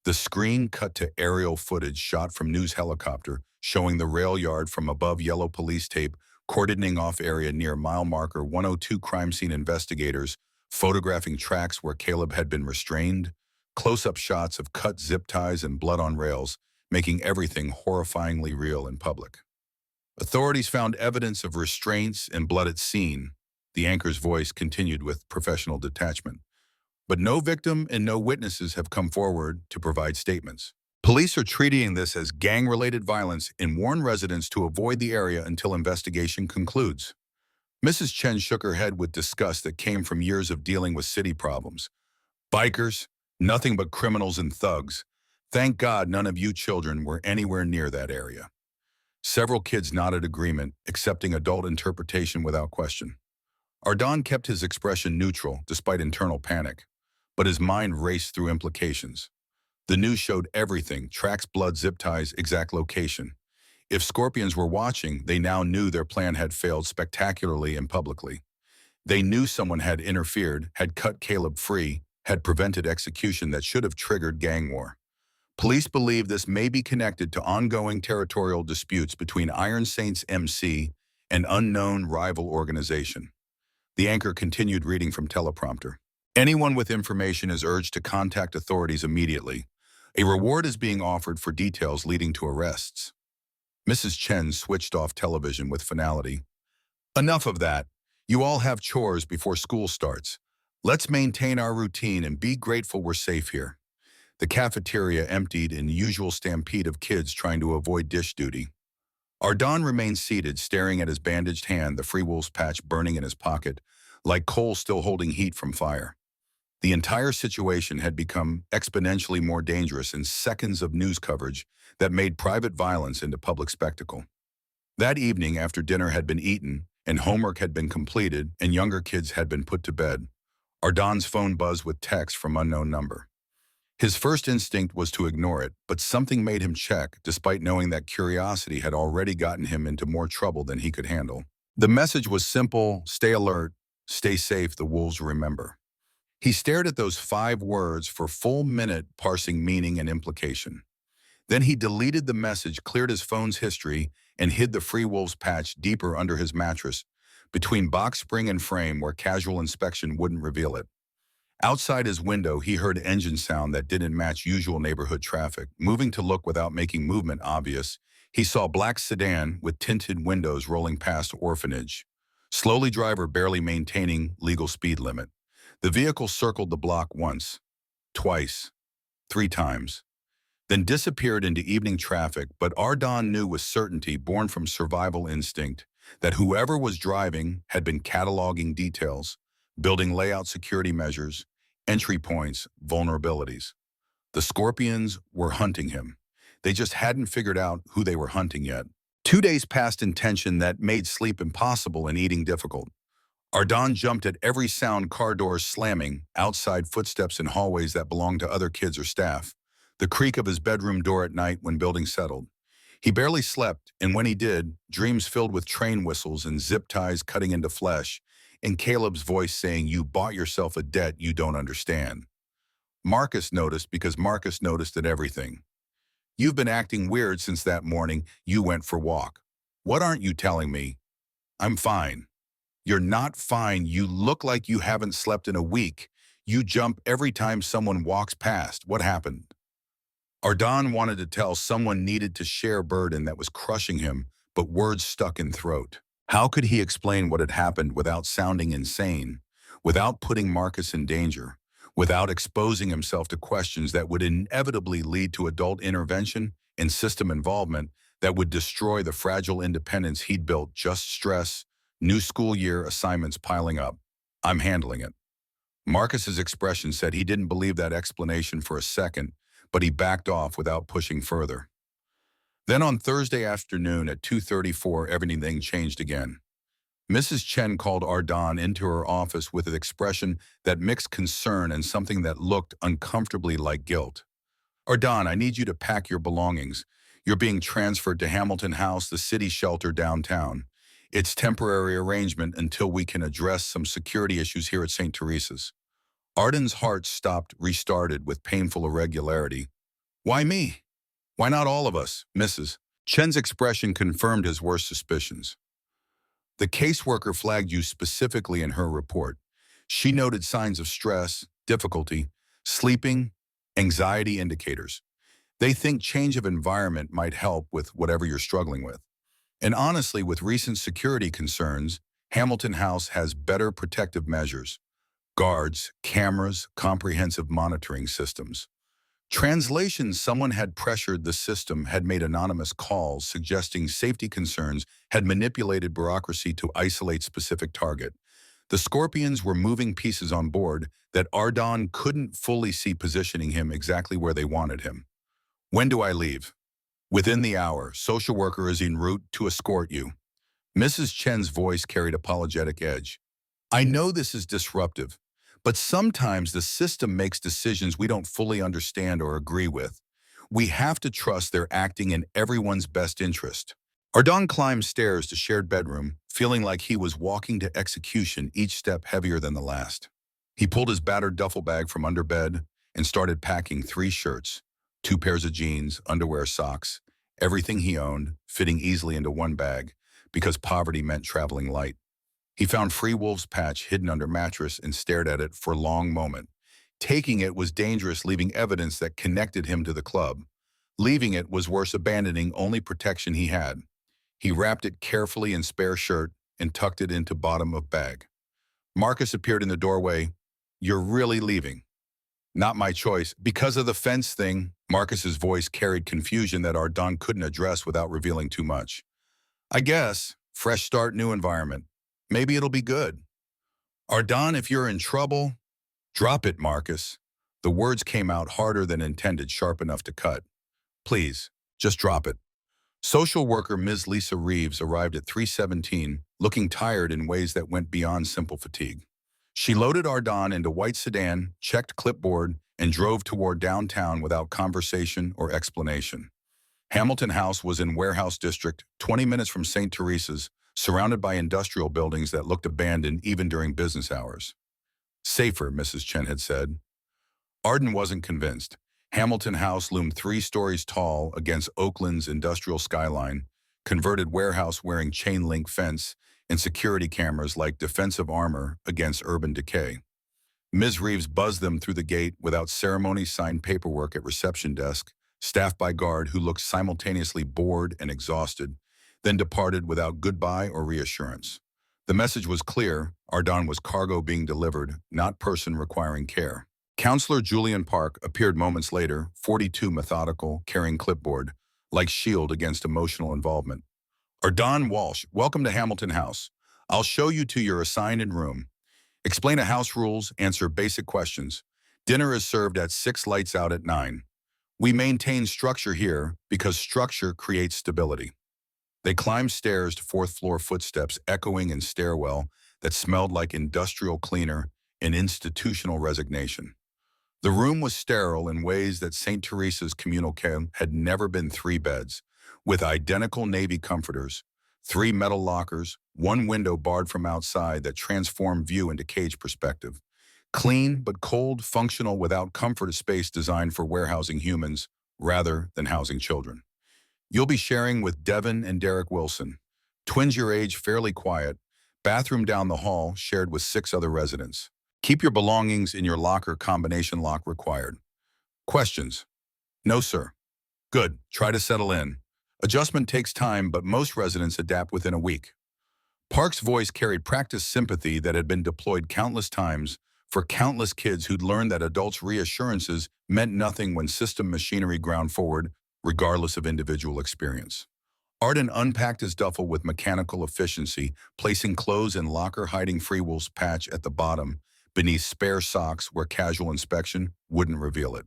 The screen cut to aerial footage shot from news helicopter, showing the rail yard from above, yellow police tape, cordoning off area near mile marker 102, crime scene investigators, photographing tracks where Caleb had been restrained, close-up shots of cut zip ties and blood on rails, making everything horrifyingly real in public. Authorities found evidence of restraints and blood at scene. The anchor's voice continued with professional detachment. But no victim and no witnesses have come forward to provide statements. Police are treating this as gang-related violence and warn residents to avoid the area until investigation concludes. Mrs. Chen shook her head with disgust that came from years of dealing with city problems. Bikers, nothing but criminals and thugs. Thank God none of you children were anywhere near that area. Several kids nodded agreement, accepting adult interpretation without question. Ardon kept his expression neutral despite internal panic, but his mind raced through implications. The news showed everything: tracks, blood, zip ties, exact location. If Scorpions were watching, they now knew their plan had failed spectacularly and publicly. They knew someone had interfered, had cut Caleb free, had prevented execution that should have triggered gang war. Police believe this may be connected to ongoing territorial disputes between Iron Saints MC and unknown rival organization. The anchor continued reading from teleprompter. Anyone with information is urged to contact authorities immediately. A reward is being offered for details leading to arrests. Mrs. Chen switched off television with finality. Enough of that. You all have chores before school starts. Let's maintain our routine and be grateful we're safe here. The cafeteria emptied in the usual stampede of kids trying to avoid dish duty. Ardon remained seated, staring at his bandaged hand, the free wolf's patch burning in his pocket, like coal still holding heat from fire. The entire situation had become exponentially more dangerous in seconds of news coverage that made private violence into public spectacle. That evening, after dinner had been eaten and homework had been completed and younger kids had been put to bed, Ardon's phone buzzed with text from unknown number. His first instinct was to ignore it, but something made him check, despite knowing that curiosity had already gotten him into more trouble than he could handle. The message was simple: stay alert, stay safe, the wolves remember. He stared at those 5 words for a full minute, parsing meaning and implication. Then he deleted the message, cleared his phone's history, and hid the free wolf's patch deeper under his mattress, between box spring and frame where casual inspection wouldn't reveal it. Outside his window, he heard engine sound that didn't match usual neighborhood traffic. Moving to look without making movement obvious, he saw a black sedan with tinted windows rolling past Orphanage. Slowly, driver barely maintaining legal speed limit. The vehicle circled the block once, twice, 3 times, then disappeared into evening traffic. But Ardon knew with certainty, born from survival instinct, that whoever was driving had been cataloging details, building layout, security measures, entry points, vulnerabilities. The Scorpions were hunting him. They just hadn't figured out who they were hunting yet. 2 days passed in tension that made sleep impossible and eating difficult. Ardon jumped at every sound, car doors slamming, outside footsteps in hallways that belonged to other kids or staff, the creak of his bedroom door at night when building settled. He barely slept, and when he did, dreams filled with train whistles and zip ties cutting into flesh, and Caleb's voice saying, "You bought yourself a debt you don't understand." Marcus noticed because Marcus noticed at everything. "You've been acting weird since that morning you went for walk." "What aren't you telling me?" "I'm fine." "You're not fine. You look like you haven't slept in a week. You jump every time someone walks past. What happened?" Ardon wanted to tell someone needed to share burden that was crushing him, but words stuck in throat. How could he explain what had happened without sounding insane, without putting Marcus in danger, without exposing himself to questions that would inevitably lead to adult intervention and system involvement that would destroy the fragile independence he'd built? Just stress, new school year assignments piling up. "I'm handling it." Marcus's expression said he didn't believe that explanation for a second, but he backed off without pushing further. Then on Thursday afternoon at 2:34, everything changed again. Mrs. Chen called Ardon into her office with an expression that mixed concern and something that looked uncomfortably like guilt. "Ardon, I need you to pack your belongings. You're being transferred to Hamilton House, the city shelter downtown. It's temporary arrangement until we can address some security issues here at St. Teresa's." Arden's heart restarted with painful irregularity. "Why me? Why not all of us, Mrs.?" Chen's expression confirmed his worst suspicions. "The caseworker flagged you specifically in her report. She noted signs of stress, difficulty, sleeping, anxiety indicators. They think change of environment might help with whatever you're struggling with. And honestly, with recent security concerns, Hamilton House has better protective measures: guards, cameras, comprehensive monitoring systems." Translation: someone had pressured the system, had made anonymous calls suggesting safety concerns, had manipulated bureaucracy to isolate specific target. The Scorpions were moving pieces on board that Ardon couldn't fully see, positioning him exactly where they wanted him. "When do I leave?" "Within the hour. Social worker is en route to escort you." Mrs. Chen's voice carried apologetic edge. "I know this is disruptive, but sometimes the system makes decisions we don't fully understand or agree with. We have to trust they're acting in everyone's best interest." Ardon climbed stairs to shared bedroom, feeling like he was walking to execution, each step heavier than the last. He pulled his battered duffel bag from under bed and started packing 3 shirts, 2 pairs of jeans, underwear, socks, everything he owned, fitting easily into one bag, because poverty meant traveling light. He found Free Wolf's patch hidden under mattress and stared at it for a long moment. Taking it was dangerous, leaving evidence that connected him to the club. Leaving it was worse, abandoning only protection he had. He wrapped it carefully in spare shirt and tucked it into bottom of bag. Marcus appeared in the doorway. "You're really leaving?" "Not my choice. Because of the fence thing." Marcus's voice carried confusion that Ardon couldn't address without revealing too much. "I guess. Fresh start, new environment. Maybe it'll be good." "Ardon, if you're in trouble..." "Drop it, Marcus." The words came out harder than intended, sharp enough to cut. "Please, just drop it." Social worker Ms. Lisa Reeves arrived at 3:17, looking tired in ways that went beyond simple fatigue. She loaded Ardon into white sedan, checked clipboard, and drove toward downtown without conversation or explanation. Hamilton House was in Warehouse District, 20 minutes from St. Teresa's, surrounded by industrial buildings that looked abandoned even during business hours. "Safer," Mrs. Chen had said. Arden wasn't convinced. Hamilton House loomed 3 stories tall against Oakland's industrial skyline, converted warehouse wearing chain-link fence and security cameras like defensive armor against urban decay. Ms. Reeves buzzed them through the gate without ceremony, signed paperwork at reception desk, staffed by guard who looked simultaneously bored and exhausted, then departed without goodbye or reassurance. The message was clear: Ardon was cargo being delivered, not person requiring care. Counselor Julian Park appeared moments later, 42, methodical, carrying clipboard, like shield against emotional involvement. "Ardon Walsh, welcome to Hamilton House. I'll show you to your assigned room. Explain a house rules, answer basic questions. Dinner is served at 6, lights out at 9. We maintain structure here because structure creates stability." They climbed stairs to 4th floor, footsteps echoing in stairwell that smelled like industrial cleaner and institutional resignation. The room was sterile in ways that St. Teresa's communal care had never been. 3 beds, with identical navy comforters, 3 metal lockers, 1 window barred from outside that transformed view into cage perspective. Clean but cold, functional without comfort, a space designed for warehousing humans rather than housing children. You'll be sharing with Devin and Derek Wilson, twins your age, fairly quiet, bathroom down the hall, shared with 6 other residents. Keep your belongings in your locker, combination lock required. Questions? No, sir. Good. Try to settle in. Adjustment takes time, but most residents adapt within a week. Park's voice carried practiced sympathy that had been deployed countless times for countless kids who'd learned that adults' reassurances meant nothing when system machinery ground forward, regardless of individual experience. Arden unpacked his duffel with mechanical efficiency, placing clothes in locker, hiding Freewill's patch at the bottom, beneath spare socks where casual inspection wouldn't reveal it.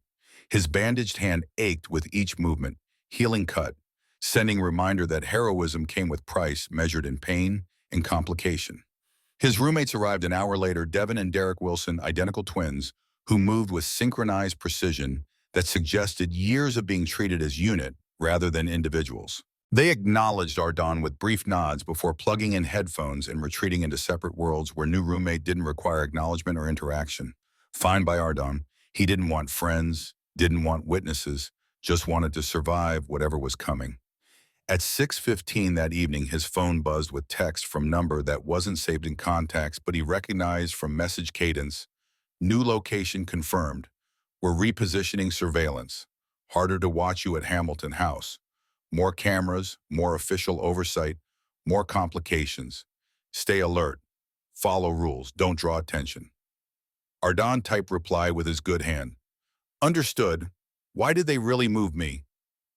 His bandaged hand ached with each movement, healing cut, sending reminder that heroism came with price measured in pain and complication. His roommates arrived an hour later, Devin and Derek Wilson, identical twins, who moved with synchronized precision that suggested years of being treated as unit rather than individuals. They acknowledged Ardon with brief nods before plugging in headphones and retreating into separate worlds where new roommate didn't require acknowledgement or interaction. Fine by Ardon. He didn't want friends, didn't want witnesses, just wanted to survive whatever was coming. At 6:15 that evening, his phone buzzed with text from number that wasn't saved in contacts, but he recognized from message cadence. New location confirmed. We're repositioning surveillance. Harder to watch you at Hamilton House. More cameras, more official oversight, more complications. Stay alert. Follow rules. Don't draw attention. Ardon typed reply with his good hand. Understood. Why did they really move me?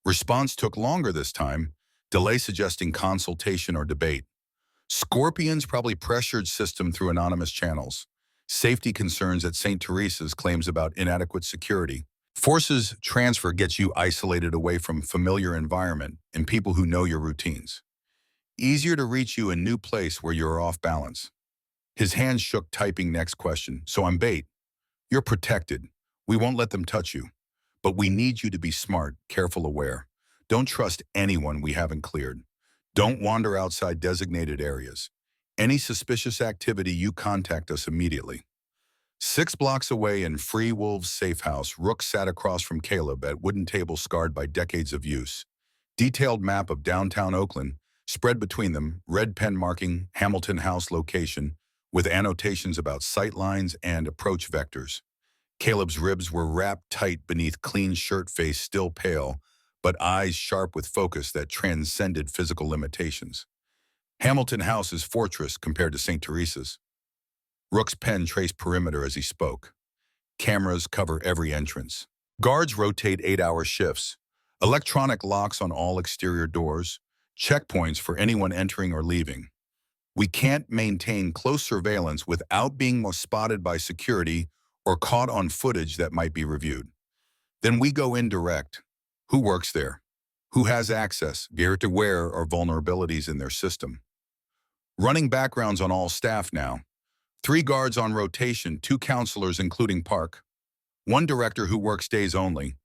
Response took longer this time. Delay suggesting consultation or debate. Scorpions probably pressured system through anonymous channels. Safety concerns at St. Teresa's, claims about inadequate security. Forces transfer gets you isolated away from familiar environment and people who know your routines. Easier to reach you in new place where you're off balance. His hands shook, typing next question. So I'm bait. You're protected. We won't let them touch you. But we need you to be smart, careful, aware. Don't trust anyone we haven't cleared. Don't wander outside designated areas. Any suspicious activity, you contact us immediately. 6 blocks away in Free Wolves' safe house, Rook sat across from Caleb at wooden table scarred by decades of use. Detailed map of downtown Oakland spread between them, red pen marking Hamilton House location with annotations about sight lines and approach vectors. Caleb's ribs were wrapped tight beneath clean shirt, face still pale, but eyes sharp with focus that transcended physical limitations. Hamilton House's fortress compared to St. Teresa's. Rook's pen traced perimeter as he spoke. Cameras cover every entrance. Guards rotate 8-hour shifts. Electronic locks on all exterior doors. Checkpoints for anyone entering or leaving. We can't maintain close surveillance without being spotted by security or caught on footage that might be reviewed. Then we go indirect. Who works there? Who has access, gear to wear, or vulnerabilities in their system? Running backgrounds on all staff now. 3 guards on rotation, 2 counselors including Park. 1 director who works days only.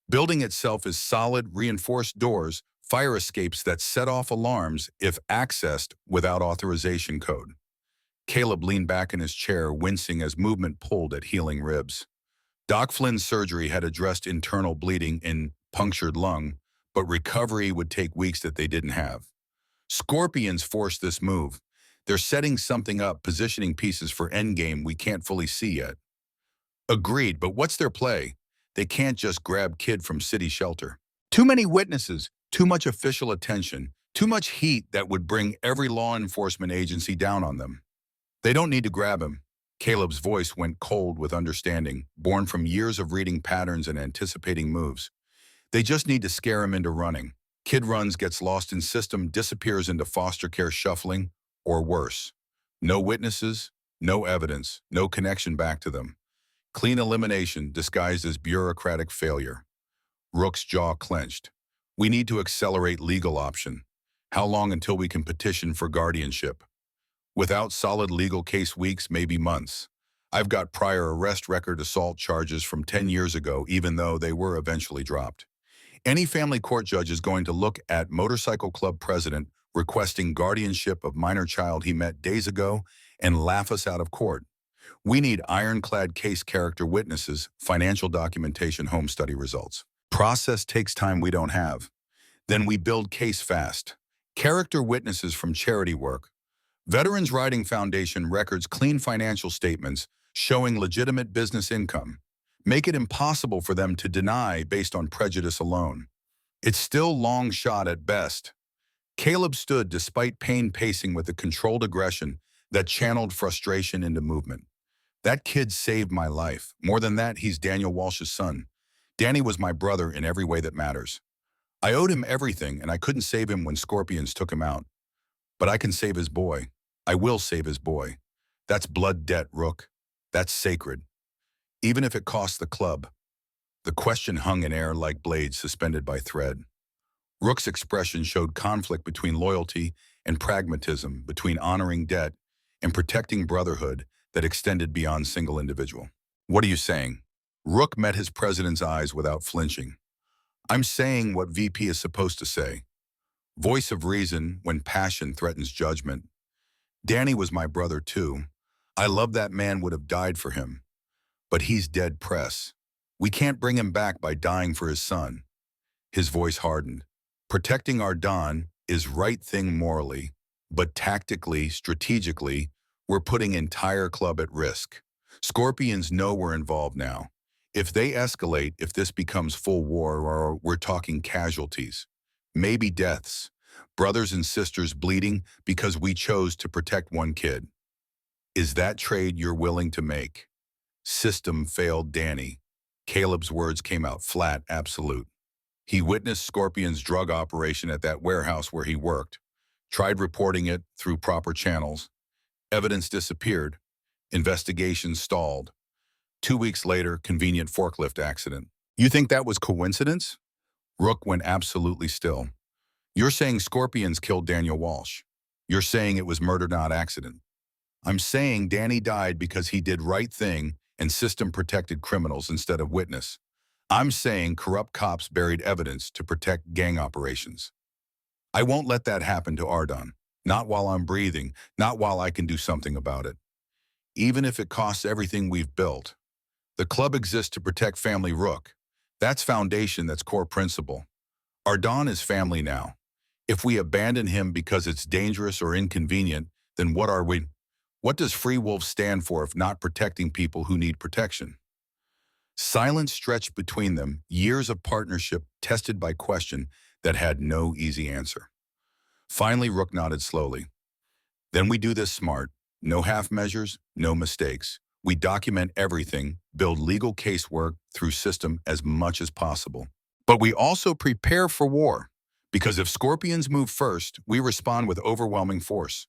Building itself is solid, reinforced doors, fire escapes that set off alarms if accessed without authorization code. Caleb leaned back in his chair, wincing as movement pulled at healing ribs. Doc Flynn's surgery had addressed internal bleeding in punctured lung, but recovery would take weeks that they didn't have. Scorpions forced this move. They're setting something up, positioning pieces for endgame we can't fully see yet. Agreed, but what's their play? They can't just grab kid from city shelter. Too many witnesses, too much official attention, too much heat that would bring every law enforcement agency down on them. They don't need to grab him. Caleb's voice went cold with understanding, born from years of reading patterns and anticipating moves. They just need to scare him into running. Kid runs, gets lost in system, disappears into foster care shuffling, or worse. No witnesses, no evidence, no connection back to them. Clean elimination disguised as bureaucratic failure. Rook's jaw clenched. We need to accelerate legal option. How long until we can petition for guardianship? Without solid legal case weeks, maybe months. I've got prior arrest record assault charges from 10 years ago, even though they were eventually dropped. Any family court judge is going to look at motorcycle club president requesting guardianship of minor child he met days ago and laugh us out of court. We need ironclad case character witnesses, financial documentation, home study results. Process takes time we don't have. Then we build case fast. Character witnesses from charity work. Veterans Riding Foundation records clean financial statements showing legitimate business income. Make it impossible for them to deny based on prejudice alone. It's still long shot at best. Caleb stood despite pain, pacing with a controlled aggression that channeled frustration into movement. That kid saved my life. More than that, he's Daniel Walsh's son. Danny was my brother in every way that matters. I owed him everything, and I couldn't save him when scorpions took him out. But I can save his boy. I will save his boy. That's blood debt, Rook. That's sacred. Even if it costs the club. The question hung in air like blades suspended by thread. Rook's expression showed conflict between loyalty and pragmatism, between honoring debt and protecting brotherhood that extended beyond single individual. What are you saying? Rook met his president's eyes without flinching. I'm saying what VP is supposed to say. Voice of reason when passion threatens judgment. Danny was my brother too. I love that man, would have died for him. But he's dead press. We can't bring him back by dying for his son. His voice hardened. Protecting our Don is right thing morally, but tactically, strategically, we're putting entire club at risk. Scorpions know we're involved now. If they escalate, if this becomes full war, or we're talking casualties, maybe deaths, brothers and sisters bleeding because we chose to protect one kid. Is that trade you're willing to make? System failed Danny. Caleb's words came out flat, absolute. He witnessed Scorpion's drug operation at that warehouse where he worked, tried reporting it through proper channels. Evidence disappeared. Investigations stalled. 2 weeks later, convenient forklift accident. You think that was coincidence? Rook went absolutely still. You're saying Scorpions killed Daniel Walsh. You're saying it was murder, not accident. I'm saying Danny died because he did right thing and system protected criminals instead of witness. I'm saying corrupt cops buried evidence to protect gang operations. I won't let that happen to Ardon. Not while I'm breathing, not while I can do something about it. Even if it costs everything we've built. The club exists to protect family Rook. That's foundation, that's core principle. Ardon is family now. If we abandon him because it's dangerous or inconvenient, then what are we? What does Free Wolf stand for if not protecting people who need protection? Silence stretched between them, years of partnership tested by question that had no easy answer. Finally, Rook nodded slowly. Then we do this smart. No half measures, no mistakes. We document everything, build legal casework through system as much as possible. But we also prepare for war. Because if Scorpions move first, we respond with overwhelming force.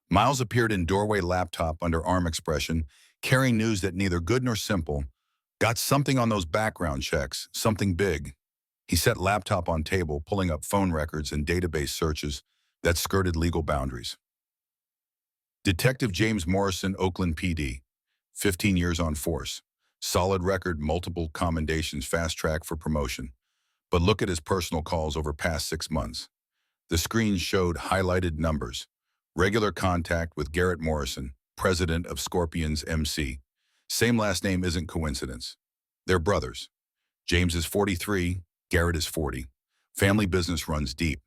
Miles appeared in doorway, laptop under arm expression, carrying news that neither good nor simple. Got something on those background checks, something big. He set laptop on table, pulling up phone records and database searches that skirted legal boundaries. Detective James Morrison, Oakland PD. 15 years on force. Solid record, multiple commendations, fast track for promotion. But look at his personal calls over past 6 months. The screen showed highlighted numbers. Regular contact with Garrett Morrison, president of Scorpions MC. Same last name isn't coincidence. They're brothers. James is 43, Garrett is 40. Family business runs deep.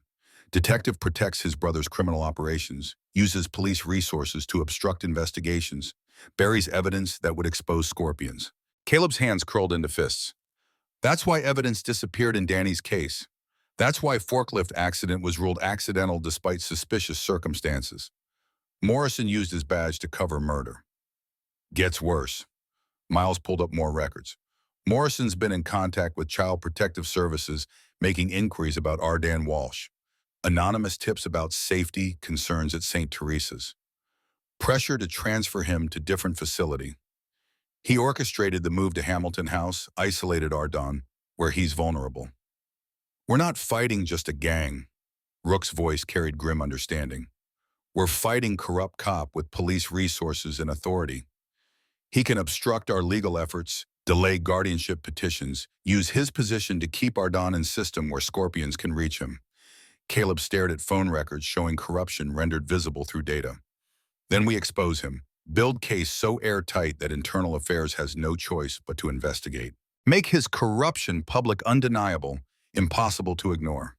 Detective protects his brother's criminal operations, uses police resources to obstruct investigations, buries evidence that would expose Scorpions. Caleb's hands curled into fists. That's why evidence disappeared in Danny's case. That's why forklift accident was ruled accidental despite suspicious circumstances. Morrison used his badge to cover murder. Gets worse. Miles pulled up more records. Morrison's been in contact with Child Protective Services, making inquiries about Ardan Walsh. Anonymous tips about safety concerns at St. Teresa's. Pressure to transfer him to different facility. He orchestrated the move to Hamilton House, isolated Ardon, where he's vulnerable. We're not fighting just a gang. Rook's voice carried grim understanding. We're fighting corrupt cop with police resources and authority. He can obstruct our legal efforts, delay guardianship petitions, use his position to keep Ardon in system where scorpions can reach him. Caleb stared at phone records showing corruption rendered visible through data. Then we expose him. Build case so airtight that internal affairs has no choice but to investigate. Make his corruption public undeniable, impossible to ignore.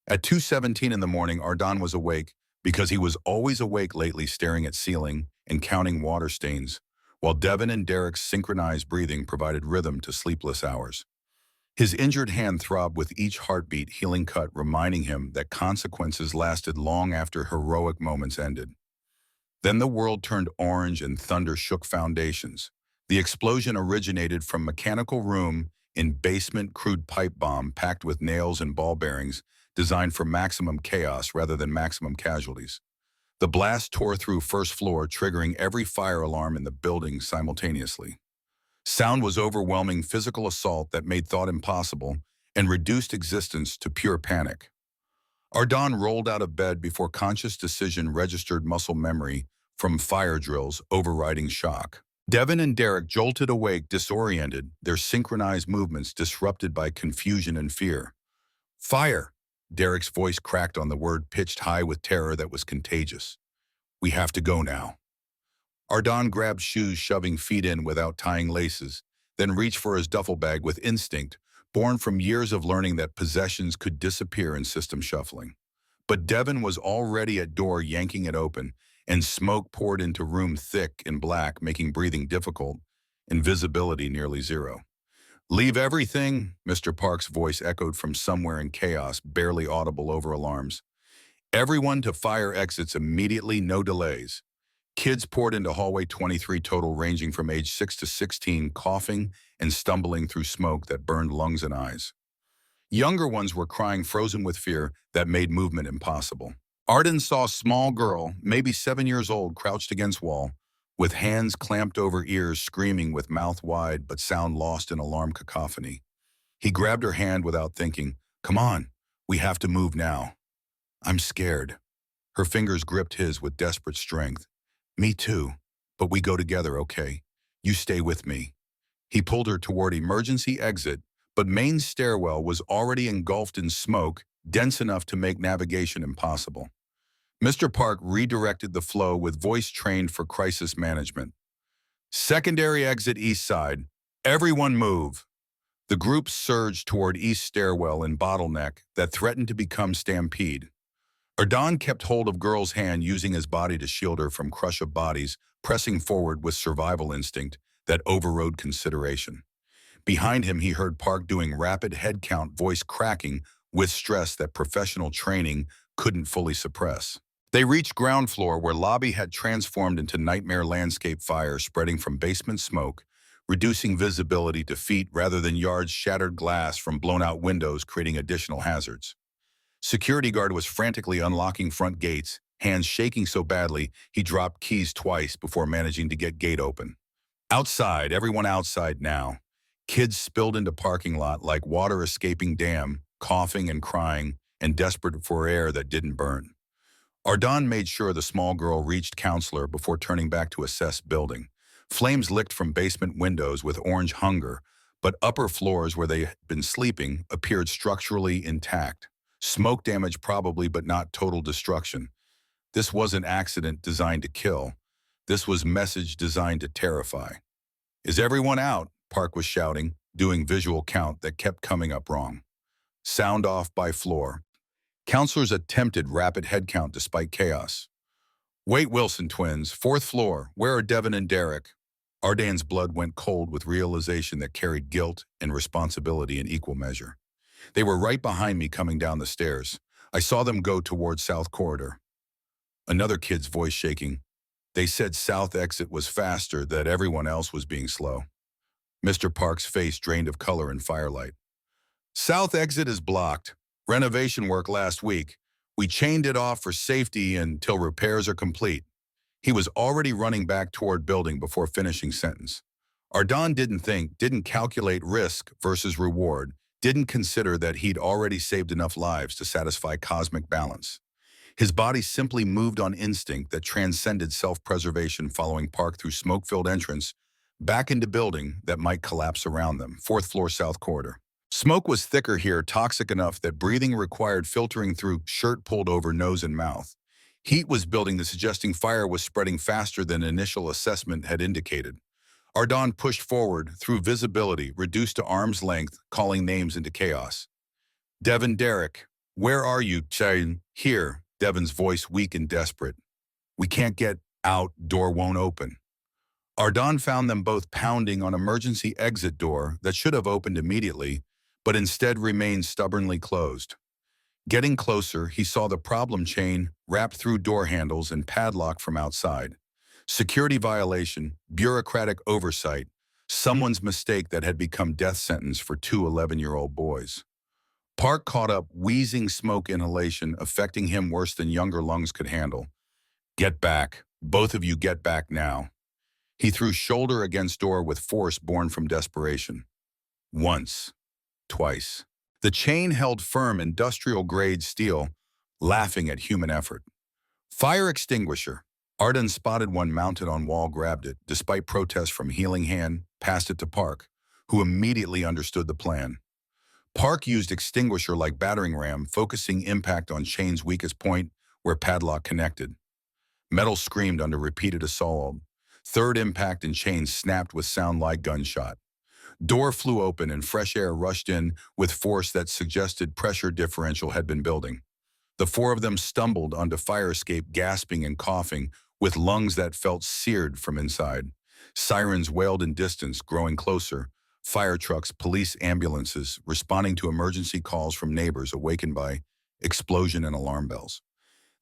At 2:17 in the morning, Ardon was awake because he was always awake lately, staring at ceiling and counting water stains, while Devin and Derek's synchronized breathing provided rhythm to sleepless hours. His injured hand throbbed with each heartbeat, healing cut, reminding him that consequences lasted long after heroic moments ended. Then the world turned orange and thunder shook foundations. The explosion originated from mechanical room in basement crude pipe bomb packed with nails and ball bearings designed for maximum chaos rather than maximum casualties. The blast tore through first floor, triggering every fire alarm in the building simultaneously. Sound was overwhelming physical assault that made thought impossible and reduced existence to pure panic. Ardon rolled out of bed before conscious decision registered muscle memory from fire drills overriding shock. Devin and Derek jolted awake, disoriented, their synchronized movements disrupted by confusion and fear. Fire! Derek's voice cracked on the word, pitched high with terror that was contagious. We have to go now. Ardon grabbed shoes, shoving feet in without tying laces, then reached for his duffel bag with instinct, born from years of learning that possessions could disappear in system shuffling. But Devin was already at door, yanking it open, and smoke poured into room thick and black, making breathing difficult and visibility nearly zero. Leave everything, Mr. Park's voice echoed from somewhere in chaos, barely audible over alarms. Everyone to fire exits immediately, no delays. Kids poured into hallway 23 total, ranging from age 6 to 16, coughing and stumbling through smoke that burned lungs and eyes. Younger ones were crying, frozen with fear that made movement impossible. Arden saw a small girl, maybe 7 years old, crouched against wall, with hands clamped over ears, screaming with mouth wide but sound lost in alarm cacophony. He grabbed her hand without thinking. Come on, we have to move now. I'm scared. Her fingers gripped his with desperate strength. Me too, but we go together, okay? You stay with me. He pulled her toward emergency exit, but main stairwell was already engulfed in smoke, dense enough to make navigation impossible. Mr. Park redirected the flow with voice trained for crisis management. Secondary exit east side. Everyone move. The group surged toward east stairwell in bottleneck that threatened to become stampede. Ardon kept hold of girl's hand, using his body to shield her from crush of bodies, pressing forward with survival instinct that overrode consideration. Behind him, he heard Park doing rapid head count, voice cracking with stress that professional training couldn't fully suppress. They reached ground floor, where lobby had transformed into nightmare landscape, fire spreading from basement smoke, reducing visibility to feet rather than yards, shattered glass from blown-out windows creating additional hazards. Security guard was frantically unlocking front gates, hands shaking so badly he dropped keys twice before managing to get gate open. Outside, everyone outside now. Kids spilled into parking lot like water escaping dam, coughing and crying, and desperate for air that didn't burn. Ardon made sure the small girl reached counselor before turning back to assess building. Flames licked from basement windows with orange hunger, but upper floors where they had been sleeping appeared structurally intact. Smoke damage probably, but not total destruction. This wasn't accident designed to kill. This was message designed to terrify. Is everyone out? Park was shouting, doing visual count that kept coming up wrong. Sound off by floor. Counselors attempted rapid head count despite chaos. Wait, Wilson twins, fourth floor. Where are Devin and Derek? Ardon's blood went cold with realization that carried guilt and responsibility in equal measure. They were right behind me coming down the stairs. I saw them go towards South Corridor. Another kid's voice shaking. They said South exit was faster, that everyone else was being slow. Mr. Park's face drained of color in firelight. South exit is blocked. Renovation work last week. We chained it off for safety until repairs are complete. He was already running back toward building before finishing sentence. Ardon didn't calculate risk versus reward, didn't consider that he'd already saved enough lives to satisfy cosmic balance. His body simply moved on instinct that transcended self-preservation, following Park through smoke-filled entrance back into building that might collapse around them. Fourth floor south corridor. Smoke was thicker here, toxic enough that breathing required filtering through shirt pulled over nose and mouth. Heat was building, suggesting fire was spreading faster than initial assessment had indicated. Ardon pushed forward through visibility, reduced to arm's length, calling names into chaos. Devin, Derek, where are you? Here, Devin's voice weak and desperate. We can't get out, door won't open. Ardon found them both pounding on emergency exit door that should have opened immediately, but instead remained stubbornly closed. Getting closer, he saw the problem chain wrapped through door handles and padlocked from outside. Security violation, bureaucratic oversight, someone's mistake that had become death sentence for two 11-year-old boys. Park caught up, wheezing smoke inhalation affecting him worse than younger lungs could handle. Get back. Both of you get back now. He threw shoulder against door with force born from desperation. Once. Twice. The chain held firm, industrial-grade steel, laughing at human effort. Fire extinguisher. Ardon spotted one mounted on wall, grabbed it, despite protest from healing hand, passed it to Park, who immediately understood the plan. Park used extinguisher like battering ram, focusing impact on chain's weakest point, where padlock connected. Metal screamed under repeated assault. Third impact and chain snapped with sound like gunshot. Door flew open and fresh air rushed in with force that suggested pressure differential had been building. The four of them stumbled onto fire escape, gasping and coughing, with lungs that felt seared from inside. Sirens wailed in distance, growing closer. Fire trucks, police ambulances, responding to emergency calls from neighbors awakened by explosion and alarm bells.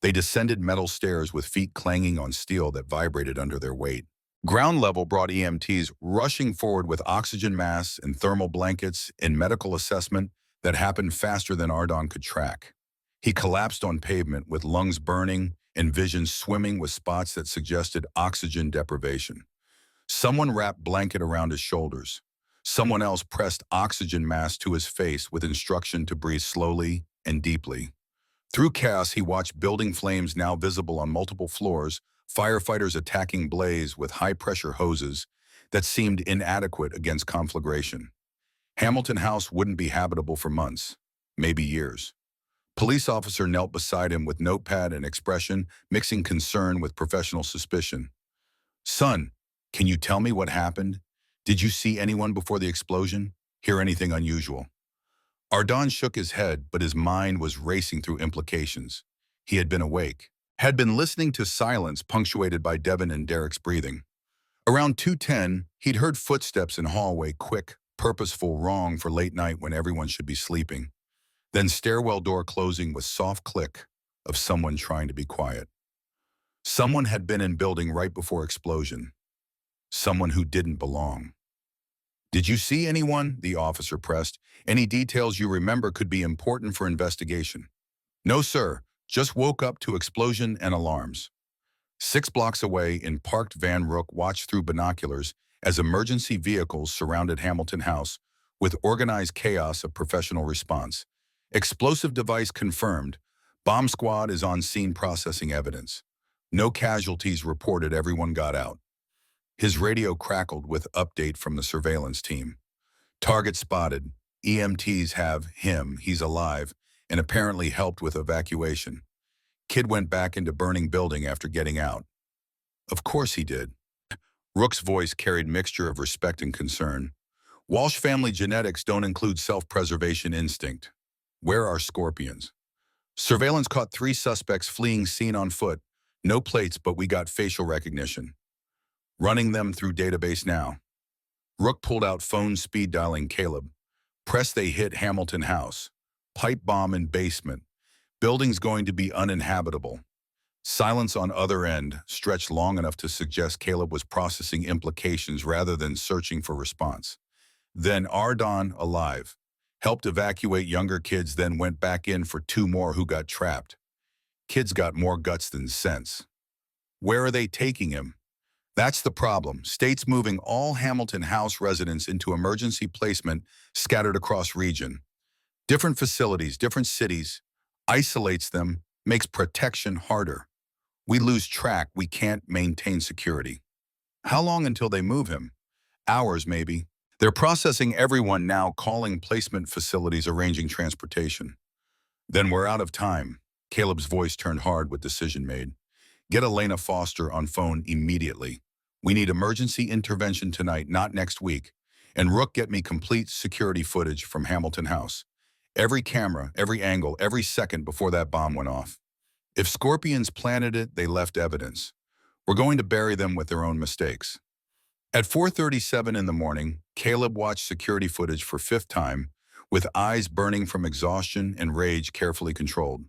They descended metal stairs with feet clanging on steel that vibrated under their weight. Ground level brought EMTs rushing forward with oxygen masks and thermal blankets in medical assessment that happened faster than Ardon could track. He collapsed on pavement with lungs burning and vision swimming with spots that suggested oxygen deprivation. Someone wrapped blanket around his shoulders. Someone else pressed oxygen mask to his face with instruction to breathe slowly and deeply. Through chaos, he watched building flames now visible on multiple floors, firefighters attacking blaze with high-pressure hoses that seemed inadequate against conflagration. Hamilton House wouldn't be habitable for months, maybe years. Police officer knelt beside him with notepad and expression, mixing concern with professional suspicion. Son, can you tell me what happened? Did you see anyone before the explosion? Hear anything unusual? Ardon shook his head, but his mind was racing through implications. He had been awake, had been listening to silence punctuated by Devin and Derek's breathing. Around 2:10, he'd heard footsteps in hallway, quick, purposeful, wrong for late night when everyone should be sleeping. Then stairwell door closing with soft click of someone trying to be quiet. Someone had been in building right before explosion. Someone who didn't belong. Did you see anyone? The officer pressed. Any details you remember could be important for investigation. No, sir. Just woke up to explosion and alarms. 6 blocks away in parked van, Rook watched through binoculars as emergency vehicles surrounded Hamilton House with organized chaos of professional response. Explosive device confirmed. Bomb squad is on scene processing evidence. No casualties reported, everyone got out. His radio crackled with update from the surveillance team. Target spotted. EMTs have him, he's alive, and apparently helped with evacuation. Kid went back into burning building after getting out. Of course he did. Rook's voice carried mixture of respect and concern. Walsh family genetics don't include self-preservation instinct. Where are scorpions? Surveillance caught 3 suspects fleeing scene on foot. No plates, but we got facial recognition. Running them through database now. Rook pulled out phone, speed dialing Caleb. Press they hit Hamilton House. Pipe bomb in basement. Building's going to be uninhabitable. Silence on other end stretched long enough to suggest Caleb was processing implications rather than searching for response. Then Ardon, alive, helped evacuate younger kids, then went back in for 2 more who got trapped. Kids got more guts than sense. Where are they taking him? That's the problem. State's moving all Hamilton House residents into emergency placement scattered across region. Different facilities, different cities, isolates them, makes protection harder. We lose track, we can't maintain security. How long until they move him? Hours, maybe. They're processing everyone now, calling placement facilities, arranging transportation. Then we're out of time. Caleb's voice turned hard with decision made. Get Elena Foster on phone immediately. We need emergency intervention tonight, not next week. And Rook, get me complete security footage from Hamilton House. Every camera, every angle, every second before that bomb went off. If scorpions planted it, they left evidence. We're going to bury them with their own mistakes. At 4:37 in the morning, Caleb watched security footage for fifth time, with eyes burning from exhaustion and rage carefully controlled.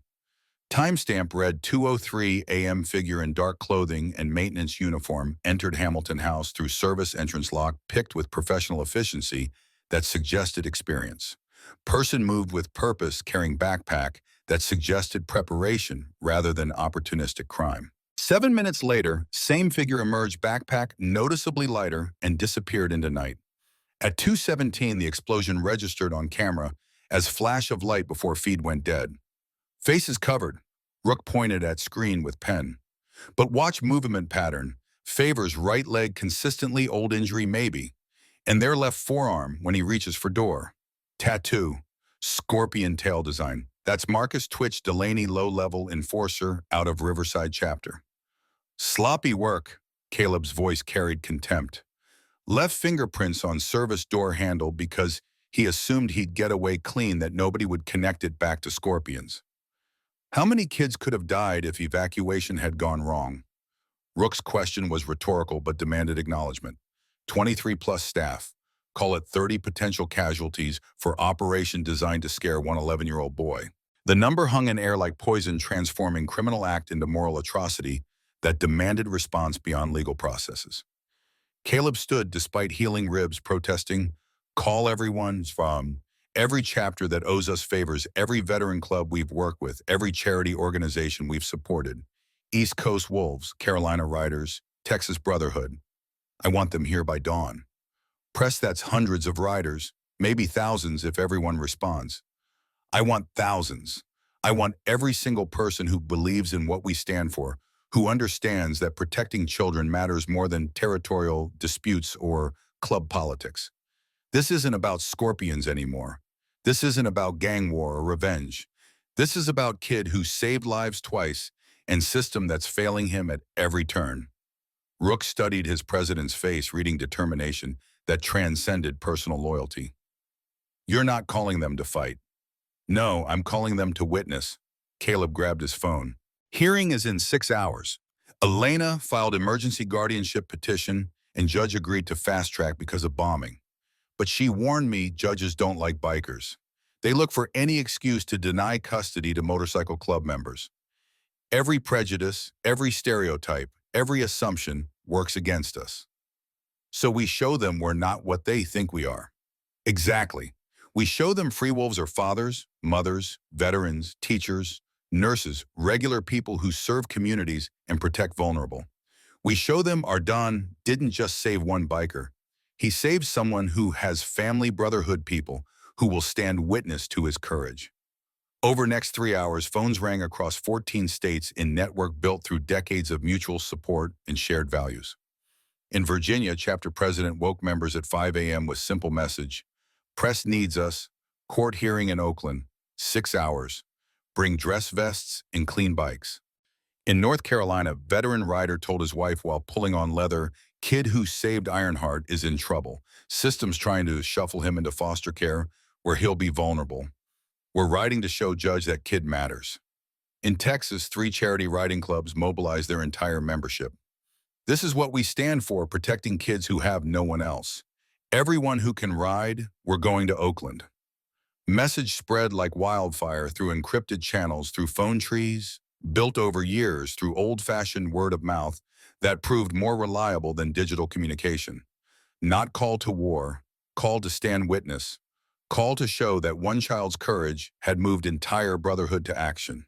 Timestamp read 2:03 a.m. Figure in dark clothing and maintenance uniform entered Hamilton House through service entrance lock picked with professional efficiency that suggested experience. Person moved with purpose carrying backpack that suggested preparation rather than opportunistic crime. 7 minutes later, same figure emerged, backpack noticeably lighter, and disappeared into night. At 2:17, the explosion registered on camera as flash of light before feed went dead. Faces covered. Rook pointed at screen with pen. But watch movement pattern. Favors right leg consistently, old injury maybe. And their left forearm when he reaches for door. Tattoo. Scorpion tail design. That's Marcus Twitch Delaney, low-level enforcer out of Riverside chapter. Sloppy work. Caleb's voice carried contempt. Left fingerprints on service door handle because he assumed he'd get away clean, that nobody would connect it back to scorpions. How many kids could have died if evacuation had gone wrong? Rook's question was rhetorical but demanded acknowledgement. 23 plus staff. Call it 30 potential casualties for operation designed to scare one 11-year-old boy. The number hung in air like poison, transforming criminal act into moral atrocity that demanded response beyond legal processes. Caleb stood despite healing ribs, protesting, call everyone from every chapter that owes us favors, every veteran club we've worked with, every charity organization we've supported, East Coast Wolves, Carolina Riders, Texas Brotherhood. I want them here by dawn. Press that's hundreds of riders, maybe thousands if everyone responds. I want thousands. I want every single person who believes in what we stand for, who understands that protecting children matters more than territorial disputes or club politics. This isn't about scorpions anymore. This isn't about gang war or revenge. This is about kid who saved lives twice and system that's failing him at every turn. Rook studied his president's face, reading determination that transcended personal loyalty. You're not calling them to fight. No, I'm calling them to witness. Caleb grabbed his phone. Hearing is in 6 hours. Elena filed emergency guardianship petition and judge agreed to fast track because of bombing. But she warned me judges don't like bikers. They look for any excuse to deny custody to motorcycle club members. Every prejudice, every stereotype, every assumption works against us. So we show them we're not what they think we are. Exactly. We show them free wolves are fathers, mothers, veterans, teachers, nurses, regular people who serve communities and protect vulnerable. We show them Ardon didn't just save one biker. He saved someone who has family brotherhood people who will stand witness to his courage. Over next 3 hours, phones rang across 14 states in network built through decades of mutual support and shared values. In Virginia, chapter president woke members at 5 a.m. with simple message: press needs us, court hearing in Oakland, 6 hours, bring dress vests and clean bikes. In North Carolina, veteran rider told his wife while pulling on leather, kid who saved Ironheart is in trouble. Systems trying to shuffle him into foster care where he'll be vulnerable. We're riding to show judge that kid matters. In Texas, 3 charity riding clubs mobilized their entire membership. This is what we stand for, protecting kids who have no one else. Everyone who can ride, we're going to Oakland. Message spread like wildfire through encrypted channels, through phone trees, built over years through old-fashioned word of mouth that proved more reliable than digital communication. Not call to war, call to stand witness, call to show that one child's courage had moved entire brotherhood to action.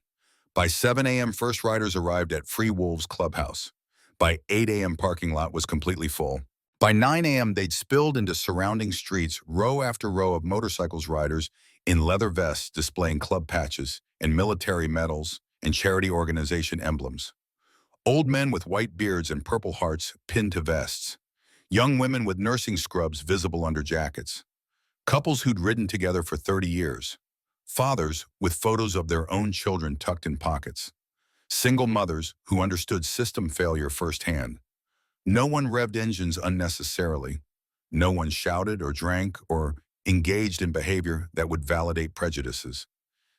By 7 a.m., first riders arrived at Free Wolves Clubhouse. By 8 a.m., parking lot was completely full. By 9 a.m., they'd spilled into surrounding streets, row after row of motorcycles riders in leather vests displaying club patches and military medals and charity organization emblems. Old men with white beards and purple hearts pinned to vests. Young women with nursing scrubs visible under jackets. Couples who'd ridden together for 30 years. Fathers with photos of their own children tucked in pockets. Single mothers who understood system failure firsthand. No one revved engines unnecessarily. No one shouted or drank or engaged in behavior that would validate prejudices.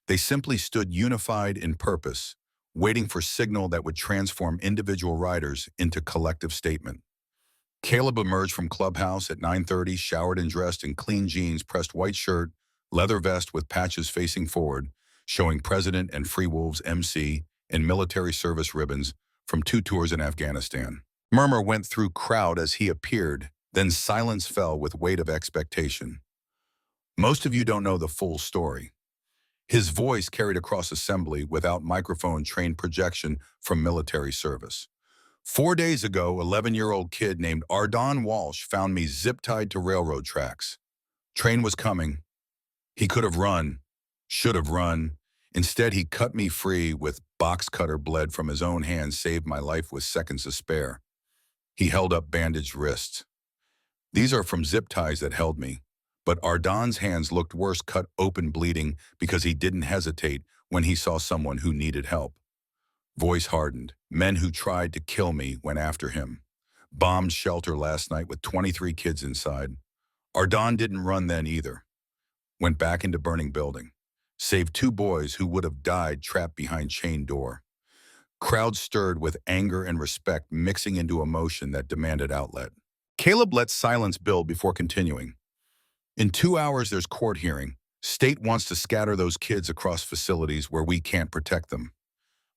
They simply stood unified in purpose, waiting for signal that would transform individual riders into collective statement. Caleb emerged from clubhouse at 9:30, showered and dressed in clean jeans, pressed white shirt, leather vest with patches facing forward, showing President and Free Wolves MC and military service ribbons from 2 tours in Afghanistan. Murmur went through crowd as he appeared, then silence fell with weight of expectation. Most of you don't know the full story. His voice carried across assembly without microphone-trained projection from military service. 4 days ago, 11-year-old kid named Ardon Walsh found me zip-tied to railroad tracks. Train was coming. He could have run, should have run. Instead, he cut me free with box cutter bled from his own hand, saved my life with seconds to spare. He held up bandaged wrists. These are from zip ties that held me. But Ardon's hands looked worse, cut open, bleeding, because he didn't hesitate when he saw someone who needed help. Voice hardened. Men who tried to kill me went after him. Bombed shelter last night with 23 kids inside. Ardon didn't run then either. Went back into burning building. Saved 2 boys who would have died trapped behind chain door. Crowd stirred with anger and respect mixing into emotion that demanded outlet. Caleb let silence build before continuing. In 2 hours, there's court hearing. State wants to scatter those kids across facilities where we can't protect them.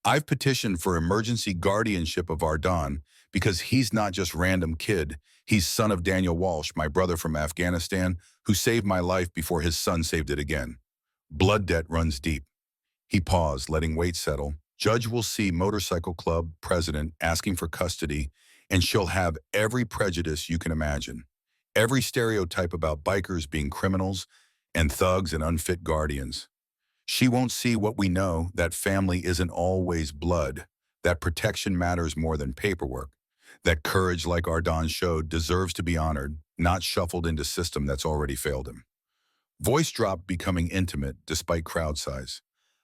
I've petitioned for emergency guardianship of Ardon because he's not just random kid. He's son of Daniel Walsh, my brother from Afghanistan, who saved my life before his son saved it again. Blood debt runs deep. He paused, letting weight settle. Judge will see motorcycle club president asking for custody, and she'll have every prejudice you can imagine. Every stereotype about bikers being criminals and thugs and unfit guardians. She won't see what we know, that family isn't always blood, that protection matters more than paperwork, that courage like Ardon showed deserves to be honored, not shuffled into system that's already failed him. Voice drop becoming intimate despite crowd size.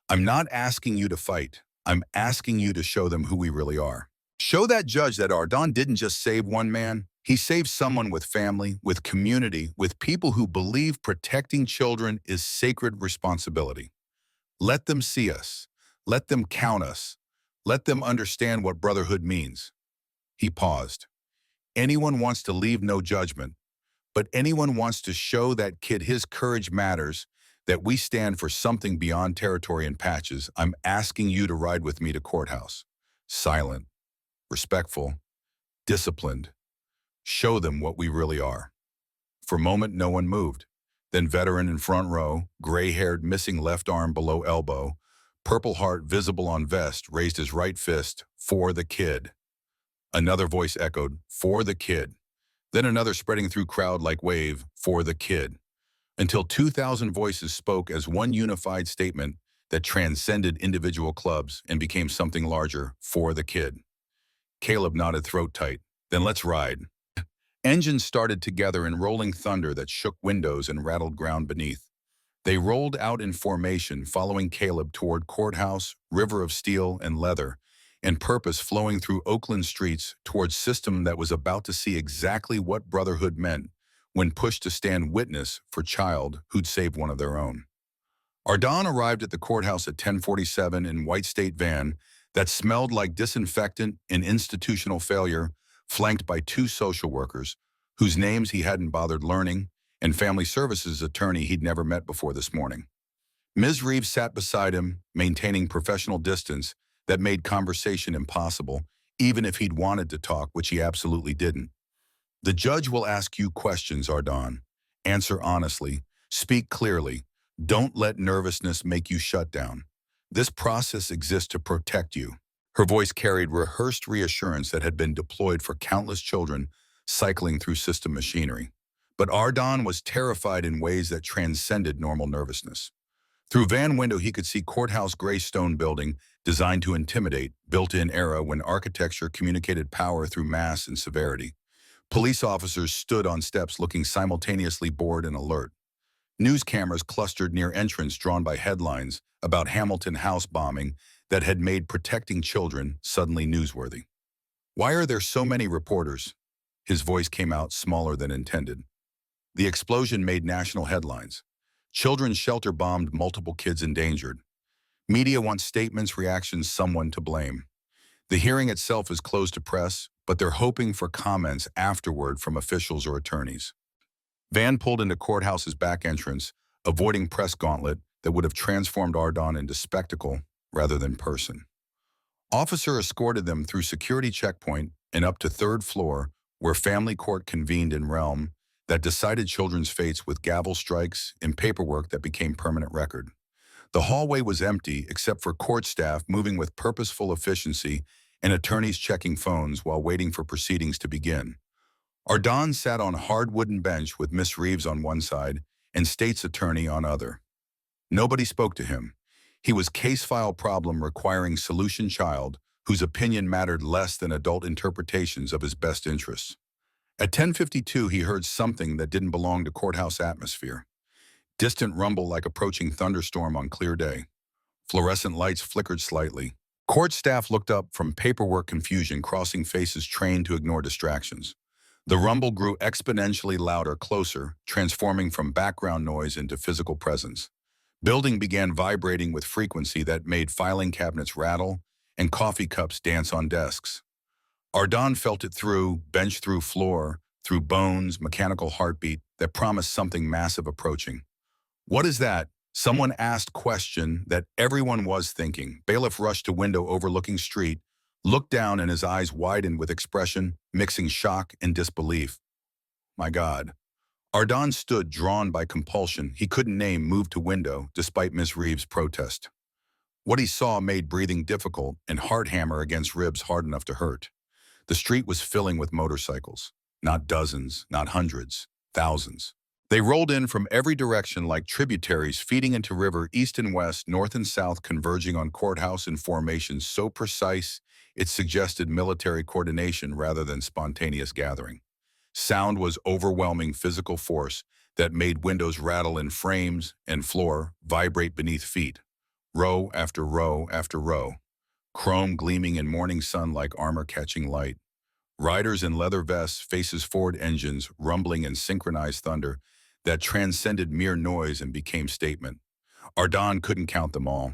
I'm not asking you to fight. I'm asking you to show them who we really are. Show that judge that Ardon didn't just save one man. He saved someone with family, with community, with people who believe protecting children is sacred responsibility. Let them see us. Let them count us. Let them understand what brotherhood means. He paused. Anyone wants to leave no judgment, but anyone wants to show that kid his courage matters, that we stand for something beyond territory and patches. I'm asking you to ride with me to courthouse. Silent, respectful, disciplined. Show them what we really are. For a moment, no one moved. Then veteran in front row, gray-haired, missing left arm below elbow, purple heart visible on vest, raised his right fist, for the kid. Another voice echoed, for the kid. Then another spreading through crowd like wave, for the kid. Until 2,000 voices spoke as one unified statement that transcended individual clubs and became something larger, for the kid. Caleb nodded throat tight. Then let's ride. Engines started together in rolling thunder that shook windows and rattled ground beneath. They rolled out in formation, following Caleb toward courthouse, river of steel and leather, and purpose flowing through Oakland streets towards system that was about to see exactly what brotherhood meant when pushed to stand witness for child who'd saved one of their own. Ardon arrived at the courthouse at 10:47 in white state van that smelled like disinfectant and institutional failure, flanked by 2 social workers, whose names he hadn't bothered learning, and family services attorney he'd never met before this morning. Ms. Reeves sat beside him, maintaining professional distance that made conversation impossible, even if he'd wanted to talk, which he absolutely didn't. The judge will ask you questions, Ardon. Answer honestly. Speak clearly. Don't let nervousness make you shut down. This process exists to protect you. Her voice carried rehearsed reassurance that had been deployed for countless children cycling through system machinery. But Ardon was terrified in ways that transcended normal nervousness. Through van window, he could see courthouse gray stone building designed to intimidate, built-in era when architecture communicated power through mass and severity. Police officers stood on steps looking simultaneously bored and alert. News cameras clustered near entrance drawn by headlines about Hamilton house bombing that had made protecting children suddenly newsworthy. Why are there so many reporters? His voice came out smaller than intended. The explosion made national headlines. Children's shelter bombed, multiple kids endangered. Media wants statements, reactions, someone to blame. The hearing itself is closed to press, but they're hoping for comments afterward from officials or attorneys. Van pulled into courthouse's back entrance, avoiding press gauntlet that would have transformed Ardon into spectacle rather than person. Officer escorted them through security checkpoint and up to third floor, where family court convened in realm that decided children's fates with gavel strikes and paperwork that became permanent record. The hallway was empty except for court staff moving with purposeful efficiency and attorneys checking phones while waiting for proceedings to begin. Ardon sat on a hard wooden bench with Miss Reeves on one side and state's attorney on other. Nobody spoke to him. He was case file problem requiring solution child whose opinion mattered less than adult interpretations of his best interests. At 10:52, he heard something that didn't belong to courthouse atmosphere. Distant rumble like approaching thunderstorm on clear day. Fluorescent lights flickered slightly. Court staff looked up from paperwork confusion, crossing faces trained to ignore distractions. The rumble grew exponentially louder, closer, transforming from background noise into physical presence. Building began vibrating with frequency that made filing cabinets rattle and coffee cups dance on desks. Ardon felt it through, bench through floor, through bones, mechanical heartbeat that promised something massive approaching. What is that? Someone asked question that everyone was thinking. Bailiff rushed to window overlooking street, looked down and his eyes widened with expression, mixing shock and disbelief. My God. Ardon stood, drawn by compulsion. He couldn't name, moved to window, despite Miss Reeves' protest. What he saw made breathing difficult and heart hammer against ribs hard enough to hurt. The street was filling with motorcycles. Not dozens, not hundreds, thousands. They rolled in from every direction like tributaries feeding into river, east and west, north and south, converging on courthouse in formations so precise it suggested military coordination rather than spontaneous gathering. Sound was overwhelming physical force that made windows rattle in frames and floor vibrate beneath feet. Row after row after row. Chrome gleaming in morning sun like armor catching light. Riders in leather vests, faces forward, engines rumbling in synchronized thunder that transcended mere noise and became statement. Ardon couldn't count them all.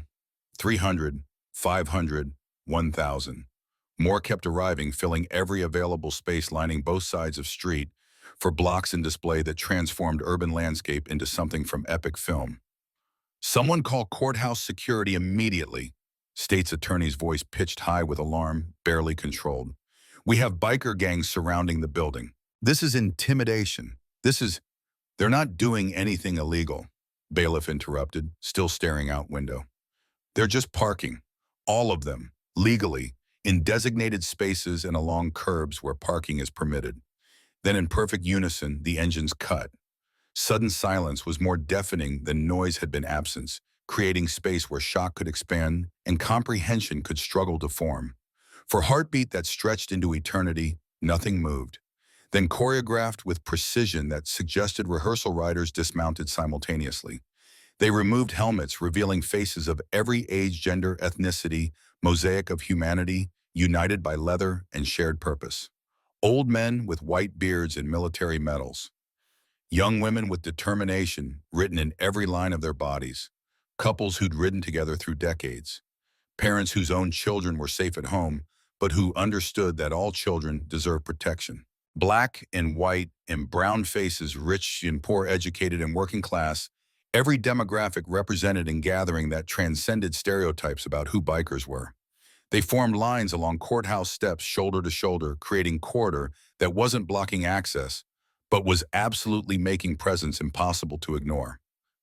300, 500, 1,000. More kept arriving, filling every available space lining both sides of street for blocks in display that transformed urban landscape into something from epic film. Someone call courthouse security immediately. State's attorney's voice pitched high with alarm, barely controlled. We have biker gangs surrounding the building. This is intimidation. They're not doing anything illegal, bailiff interrupted, still staring out window. They're just parking, all of them, legally, in designated spaces and along curbs where parking is permitted. Then in perfect unison, the engines cut. Sudden silence was more deafening than noise had been absence, creating space where shock could expand and comprehension could struggle to form. For heartbeat that stretched into eternity, nothing moved. Then choreographed with precision that suggested rehearsal riders dismounted simultaneously. They removed helmets, revealing faces of every age, gender, ethnicity, mosaic of humanity, united by leather and shared purpose. Old men with white beards and military medals. Young women with determination written in every line of their bodies. Couples who'd ridden together through decades. Parents whose own children were safe at home, but who understood that all children deserve protection. Black and white and brown faces, rich and poor, educated and working class, every demographic represented in gathering that transcended stereotypes about who bikers were. They formed lines along courthouse steps, shoulder to shoulder, creating corridor that wasn't blocking access, but was absolutely making presence impossible to ignore.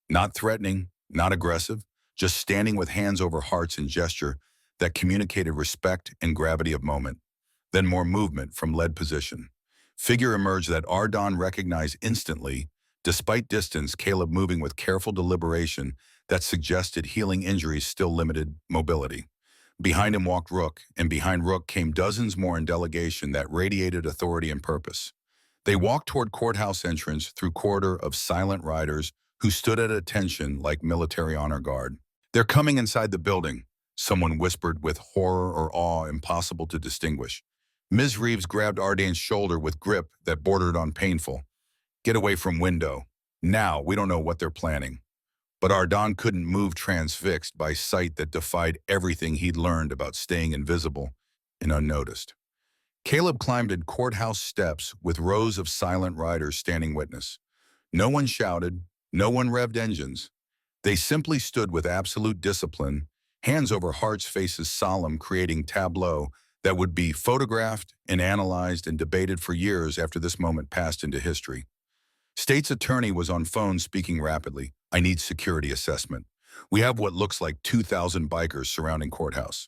Not threatening, not aggressive, just standing with hands over hearts and gesture that communicated respect and gravity of moment. Then more movement from lead position. Figure emerged that Ardon recognized instantly. Despite distance, Caleb moving with careful deliberation that suggested healing injuries still limited mobility. Behind him walked Rook, and behind Rook came dozens more in delegation that radiated authority and purpose. They walked toward courthouse entrance through corridor of silent riders who stood at attention like military honor guard. "They're coming inside the building," someone whispered with horror or awe impossible to distinguish. Ms. Reeves grabbed Ardane's shoulder with grip that bordered on painful. "Get away from window. Now, we don't know what they're planning." But Ardan couldn't move, transfixed by sight that defied everything he'd learned about staying invisible and unnoticed. Caleb climbed in courthouse steps with rows of silent riders standing witness. No one shouted, no one revved engines. They simply stood with absolute discipline, hands over hearts, faces solemn, creating tableau that would be photographed and analyzed and debated for years after this moment passed into history. State's attorney was on phone speaking rapidly. "I need security assessment. We have what looks like 2,000 bikers surrounding courthouse.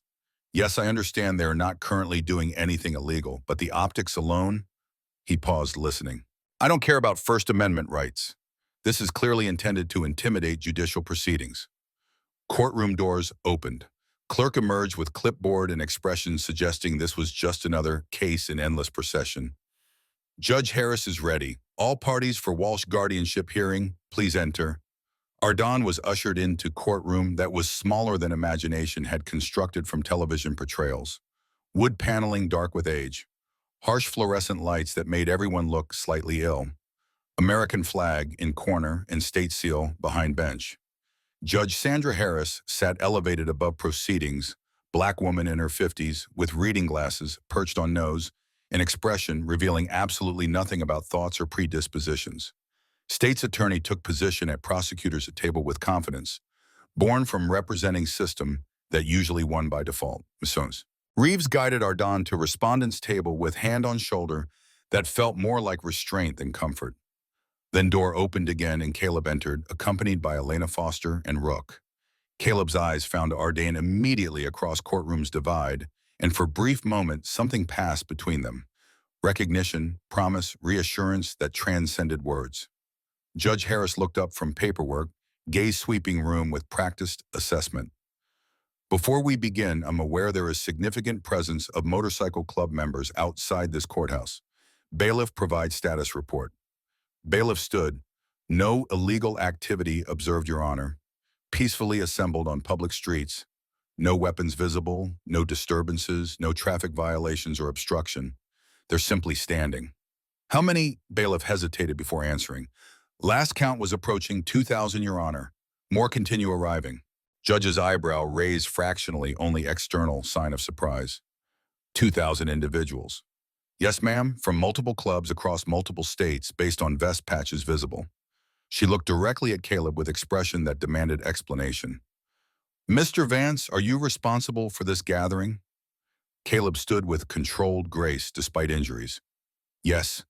Yes, I understand they are not currently doing anything illegal, but the optics alone." He paused, listening. "I don't care about First Amendment rights. This is clearly intended to intimidate judicial proceedings." Courtroom doors opened. Clerk emerged with clipboard and expressions suggesting this was just another case in endless procession. "Judge Harris is ready. All parties for Walsh guardianship hearing, please enter." Ardan was ushered into courtroom that was smaller than imagination had constructed from television portrayals. Wood paneling dark with age. Harsh fluorescent lights that made everyone look slightly ill. American flag in corner and state seal behind bench. Judge Sandra Harris sat elevated above proceedings, black woman in her 50s with reading glasses perched on nose, an expression revealing absolutely nothing about thoughts or predispositions. State's attorney took position at prosecutor's table with confidence, born from representing system that usually won by default. Misons. Reeves guided Ardan to respondent's table with hand on shoulder that felt more like restraint than comfort. Then door opened again and Caleb entered, accompanied by Elena Foster and Rook. Caleb's eyes found Ardan immediately across courtroom's divide, and for a brief moment something passed between them. Recognition, promise, reassurance that transcended words. Judge Harris looked up from paperwork, gaze sweeping room with practiced assessment. "Before we begin, I'm aware there is significant presence of motorcycle club members outside this courthouse. Bailiff provides status report." Bailiff stood. "No illegal activity observed, Your Honor. Peacefully assembled on public streets. No weapons visible, no disturbances, no traffic violations or obstruction. They're simply standing." "How many?" Bailiff hesitated before answering. "Last count was approaching 2,000, Your Honor. More continue arriving." Judge's eyebrow raised fractionally, only external sign of surprise. 2,000 individuals. "Yes, ma'am, from multiple clubs across multiple states based on vest patches visible." She looked directly at Caleb with expression that demanded explanation. "Mr. Vance, are you responsible for this gathering?" Caleb stood with controlled grace despite injuries. "Yes,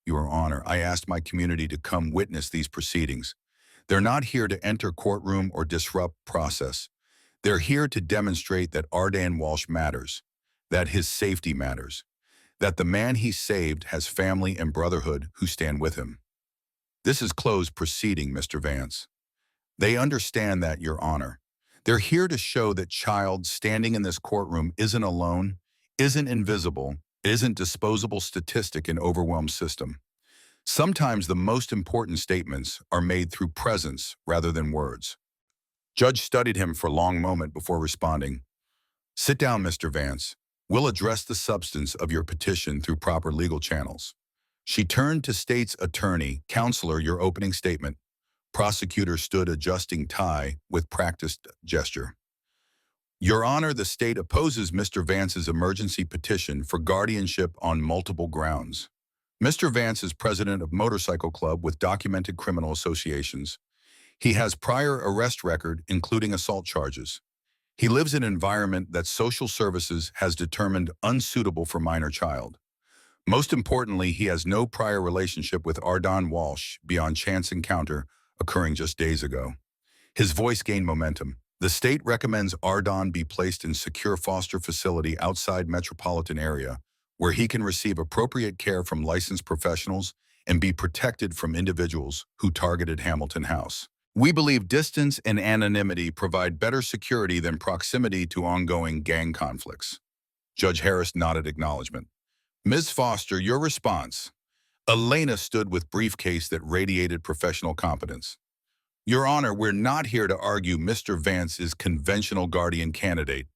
Your Honor, I asked my community to come witness these proceedings. They're not here to enter courtroom or disrupt process. They're here to demonstrate that Ardan Walsh matters, that his safety matters, that the man he saved has family and brotherhood who stand with him. This is closed proceeding, Mr. Vance. They understand that, Your Honor. They're here to show that child standing in this courtroom isn't alone, isn't invisible, isn't disposable statistic in overwhelmed system. Sometimes the most important statements are made through presence rather than words." Judge studied him for a long moment before responding. "Sit down, Mr. Vance. We'll address the substance of your petition through proper legal channels." She turned to State's attorney. "Counselor, your opening statement." Prosecutor stood adjusting tie with practiced gesture. "Your Honor, the state opposes Mr. Vance's emergency petition for guardianship on multiple grounds. Mr. Vance is president of Motorcycle Club with documented criminal associations. He has prior arrest record, including assault charges. He lives in an environment that social services has determined unsuitable for minor child. Most importantly, he has no prior relationship with Ardan Walsh beyond chance encounter occurring just days ago." His voice gained momentum. "The state recommends Ardan be placed in secure foster facility outside metropolitan area, where he can receive appropriate care from licensed professionals and be protected from individuals who targeted Hamilton House." We believe distance and anonymity provide better security than proximity to ongoing gang conflicts. Judge Harris nodded acknowledgement. Ms. Foster, your response. Elena stood with briefcase that radiated professional competence. Your Honor, we're not here to argue Mr. Vance is conventional guardian candidate.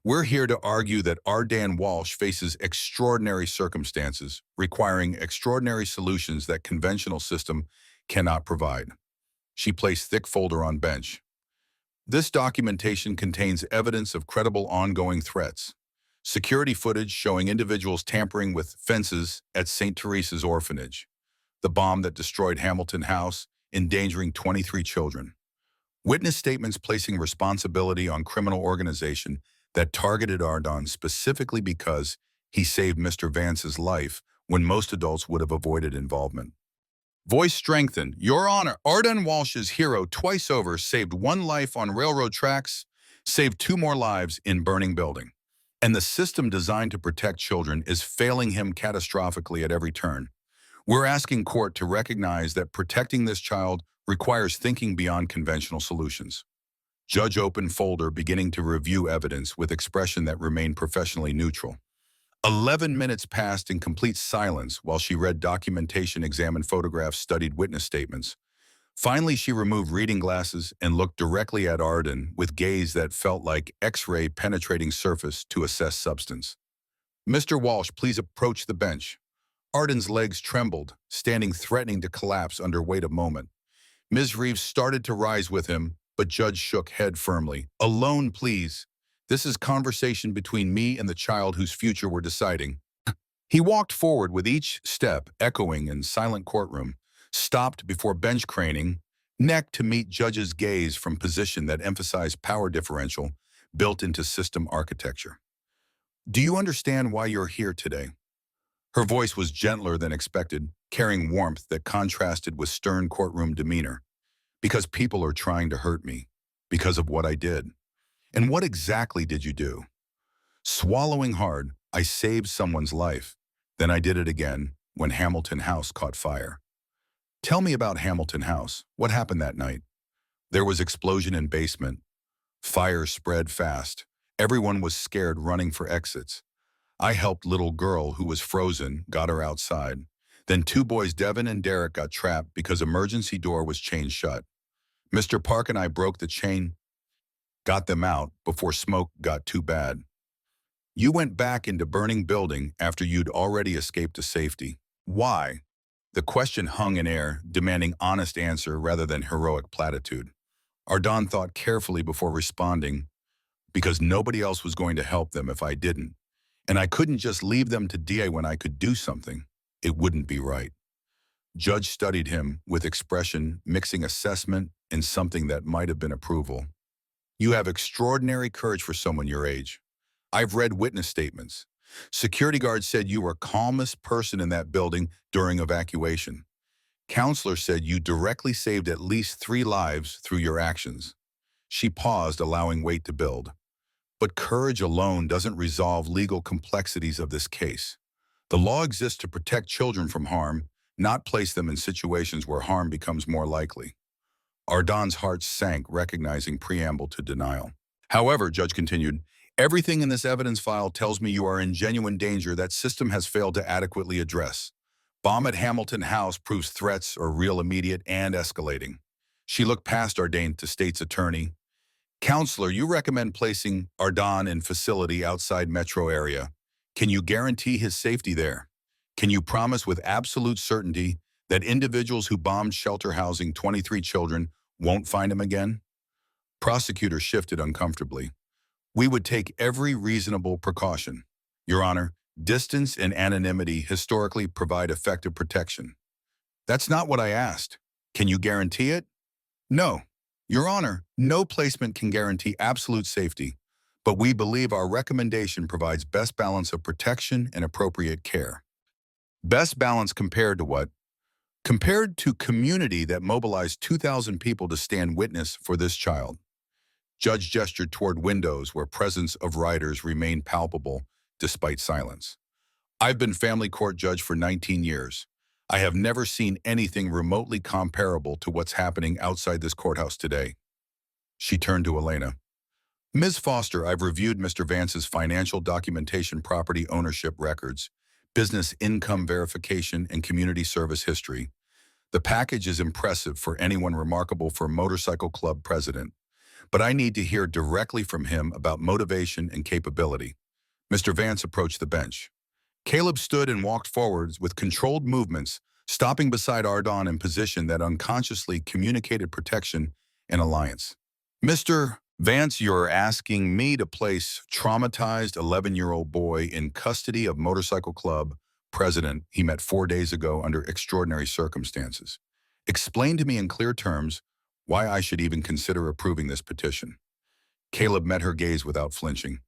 We're here to argue that Ardan Walsh faces extraordinary circumstances, requiring extraordinary solutions that conventional system cannot provide. She placed thick folder on bench. This documentation contains evidence of credible ongoing threats. Security footage showing individuals tampering with fences at St. Teresa's orphanage. The bomb that destroyed Hamilton House, endangering 23 children. Witness statements placing responsibility on criminal organization that targeted Ardon specifically because he saved Mr. Vance's life when most adults would have avoided involvement. Voice strengthened. Your Honor, Ardon Walsh's hero twice over saved one life on railroad tracks, saved two more lives in burning building. And the system designed to protect children is failing him catastrophically at every turn. We're asking court to recognize that protecting this child requires thinking beyond conventional solutions. Judge opened folder beginning to review evidence with expression that remained professionally neutral. 11 minutes passed in complete silence while she read documentation, examined photographs, studied witness statements. Finally, she removed reading glasses and looked directly at Arden with gaze that felt like X-ray penetrating surface to assess substance. Mr. Walsh, please approach the bench. Arden's legs trembled, standing threatening to collapse under weight of moment. Ms. Reeves started to rise with him, but Judge shook head firmly. Alone, please. This is conversation between me and the child whose future we're deciding. He walked forward with each step echoing in silent courtroom, stopped before bench craning, neck to meet Judge's gaze from position that emphasized power differential built into system architecture. Do you understand why you're here today? Her voice was gentler than expected, carrying warmth that contrasted with stern courtroom demeanor. Because people are trying to hurt me, because of what I did. And what exactly did you do? Swallowing hard, I saved someone's life. Then I did it again when Hamilton House caught fire. Tell me about Hamilton House. What happened that night? There was explosion in basement. Fire spread fast. Everyone was scared, running for exits. I helped little girl who was frozen, got her outside. Then two boys, Devin and Derek, got trapped because emergency door was chained shut. Mr. Park and I broke the chain, got them out before smoke got too bad. You went back into burning building after you'd already escaped to safety. Why? The question hung in air, demanding honest answer rather than heroic platitude. Ardon thought carefully before responding, because nobody else was going to help them if I didn't. And I couldn't just leave them to die when I could do something. It wouldn't be right. Judge studied him with expression, mixing assessment and something that might have been approval. You have extraordinary courage for someone your age. I've read witness statements. Security guards said you were calmest person in that building during evacuation. Counselor said you directly saved at least 3 lives through your actions. She paused, allowing weight to build. But courage alone doesn't resolve legal complexities of this case. The law exists to protect children from harm, not place them in situations where harm becomes more likely. Ardon's heart sank, recognizing preamble to denial. However, Judge continued, everything in this evidence file tells me you are in genuine danger that system has failed to adequately address. Bomb at Hamilton House proves threats are real, immediate, and escalating. She looked past Ardane to state's attorney. Counselor, you recommend placing Ardon in facility outside metro area. Can you guarantee his safety there? Can you promise with absolute certainty that individuals who bombed shelter housing 23 children won't find him again? Prosecutor shifted uncomfortably. We would take every reasonable precaution. Your Honor, distance and anonymity historically provide effective protection. That's not what I asked. Can you guarantee it? No. Your Honor, no placement can guarantee absolute safety, but we believe our recommendation provides best balance of protection and appropriate care. Best balance compared to what? Compared to community that mobilized 2,000 people to stand witness for this child. Judge gestured toward windows where presence of riders remained palpable despite silence. I've been family court judge for 19 years. I have never seen anything remotely comparable to what's happening outside this courthouse today. She turned to Elena. Ms. Foster, I've reviewed Mr. Vance's financial documentation, property ownership records, business income verification, and community service history. The package is impressive for anyone remarkable for motorcycle club president, but I need to hear directly from him about motivation and capability. Mr. Vance approached the bench. Caleb stood and walked forwards with controlled movements, stopping beside Ardon in position that unconsciously communicated protection and alliance. Mr. Vance, you're asking me to place traumatized 11-year-old boy in custody of motorcycle club president he met 4 days ago under extraordinary circumstances. Explain to me in clear terms why I should even consider approving this petition. Caleb met her gaze without flinching.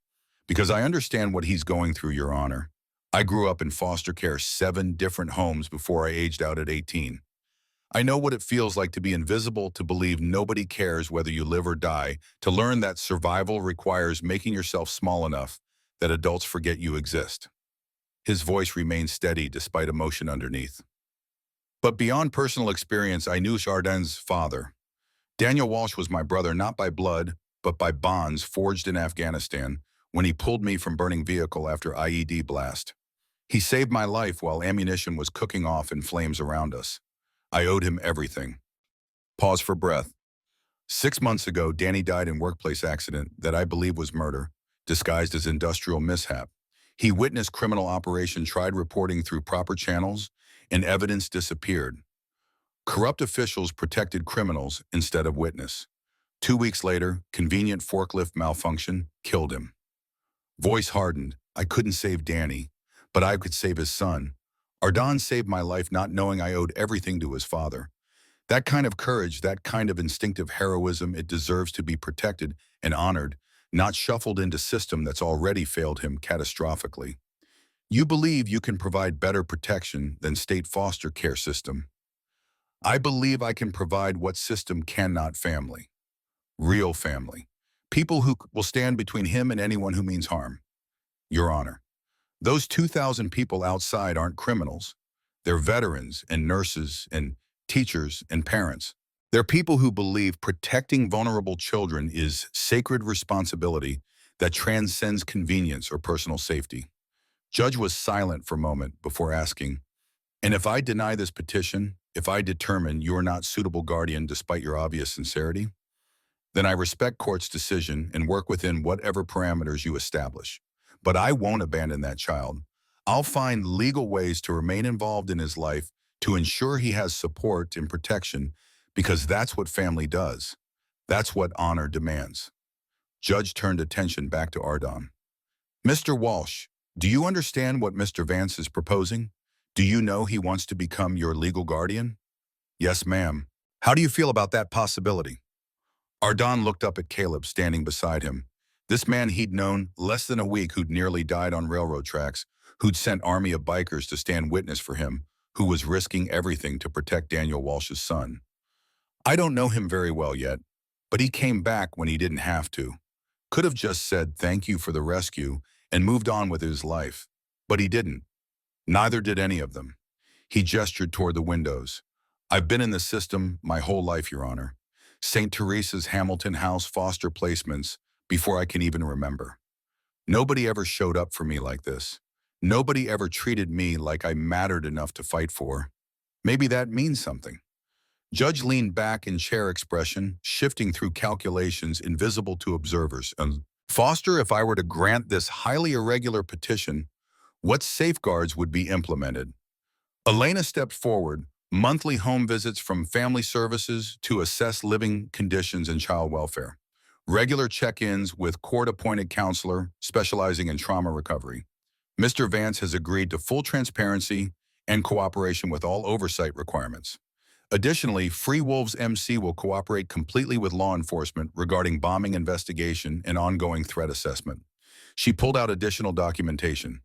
Because I understand what he's going through, Your Honor. I grew up in foster care 7 different homes before I aged out at 18. I know what it feels like to be invisible, to believe nobody cares whether you live or die, to learn that survival requires making yourself small enough that adults forget you exist. His voice remained steady despite emotion underneath. But beyond personal experience, I knew Chardin's father. Daniel Walsh was my brother not by blood, but by bonds forged in Afghanistan when he pulled me from burning vehicle after IED blast. He saved my life while ammunition was cooking off in flames around us. I owed him everything. Pause for breath. 6 months ago, Danny died in workplace accident that I believe was murder, disguised as industrial mishap. He witnessed criminal operation, tried reporting through proper channels, and evidence disappeared. Corrupt officials protected criminals instead of witness. 2 weeks later, convenient forklift malfunction killed him. Voice hardened. I couldn't save Danny, but I could save his son. Ardon saved my life not knowing I owed everything to his father. That kind of courage, that kind of instinctive heroism, it deserves to be protected and honored, not shuffled into system that's already failed him catastrophically. You believe you can provide better protection than state foster care system. I believe I can provide what system cannot: family. Real family. People who will stand between him and anyone who means harm. Your Honor, those 2,000 people outside aren't criminals. They're veterans and nurses and teachers and parents. They're people who believe protecting vulnerable children is sacred responsibility that transcends convenience or personal safety. Judge was silent for a moment before asking, and if I deny this petition, if I determine you're not suitable guardian despite your obvious sincerity, then I respect court's decision and work within whatever parameters you establish. But I won't abandon that child. I'll find legal ways to remain involved in his life to ensure he has support and protection, because that's what family does. That's what honor demands. Judge turned attention back to Ardon. Mr. Walsh, do you understand what Mr. Vance is proposing? Do you know he wants to become your legal guardian? Yes, ma'am. How do you feel about that possibility? Ardon looked up at Caleb standing beside him. This man he'd known less than a week, who'd nearly died on railroad tracks, who'd sent army of bikers to stand witness for him, who was risking everything to protect Daniel Walsh's son. I don't know him very well yet, but he came back when he didn't have to. Could have just said thank you for the rescue and moved on with his life. But he didn't. Neither did any of them. He gestured toward the windows. I've been in the system my whole life, Your Honor. St. Teresa's, Hamilton House, foster placements, before I can even remember. Nobody ever showed up for me like this. Nobody ever treated me like I mattered enough to fight for. Maybe that means something. Judge leaned back in chair, expression shifting through calculations invisible to observers. Foster, if I were to grant this highly irregular petition, what safeguards would be implemented? Elena stepped forward. Monthly home visits from family services to assess living conditions and child welfare. Regular check-ins with court-appointed counselor specializing in trauma recovery. Mr. Vance has agreed to full transparency and cooperation with all oversight requirements. Additionally, Free Wolves MC will cooperate completely with law enforcement regarding bombing investigation and ongoing threat assessment. She pulled out additional documentation.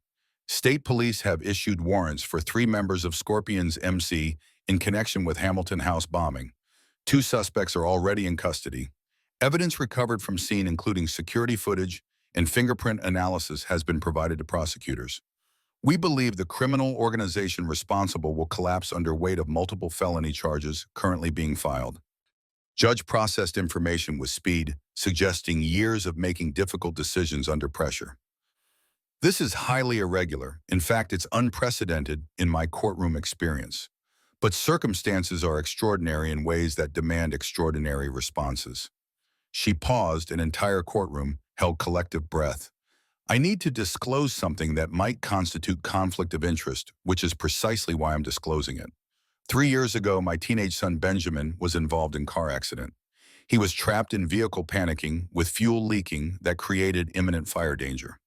State police have issued warrants for 3 members of Scorpion's MC in connection with Hamilton House bombing. 2 suspects are already in custody. Evidence recovered from scene, including security footage and fingerprint analysis, has been provided to prosecutors. We believe the criminal organization responsible will collapse under weight of multiple felony charges currently being filed. Judge processed information with speed, suggesting years of making difficult decisions under pressure. This is highly irregular. In fact, it's unprecedented in my courtroom experience. But circumstances are extraordinary in ways that demand extraordinary responses. She paused, an entire courtroom held collective breath. I need to disclose something that might constitute conflict of interest, which is precisely why I'm disclosing it. 3 years ago, my teenage son Benjamin was involved in a car accident. He was trapped in vehicle panicking with fuel leaking that created imminent fire danger.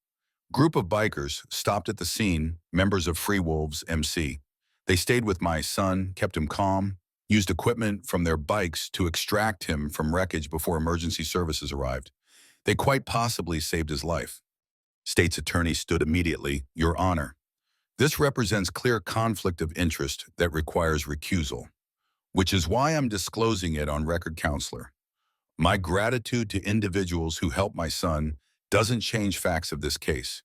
Group of bikers stopped at the scene, members of Free Wolves MC. They stayed with my son, kept him calm, used equipment from their bikes to extract him from wreckage before emergency services arrived. They quite possibly saved his life. State's attorney stood immediately, Your Honor. This represents clear conflict of interest that requires recusal, which is why I'm disclosing it on record, counselor. My gratitude to individuals who helped my son doesn't change facts of this case.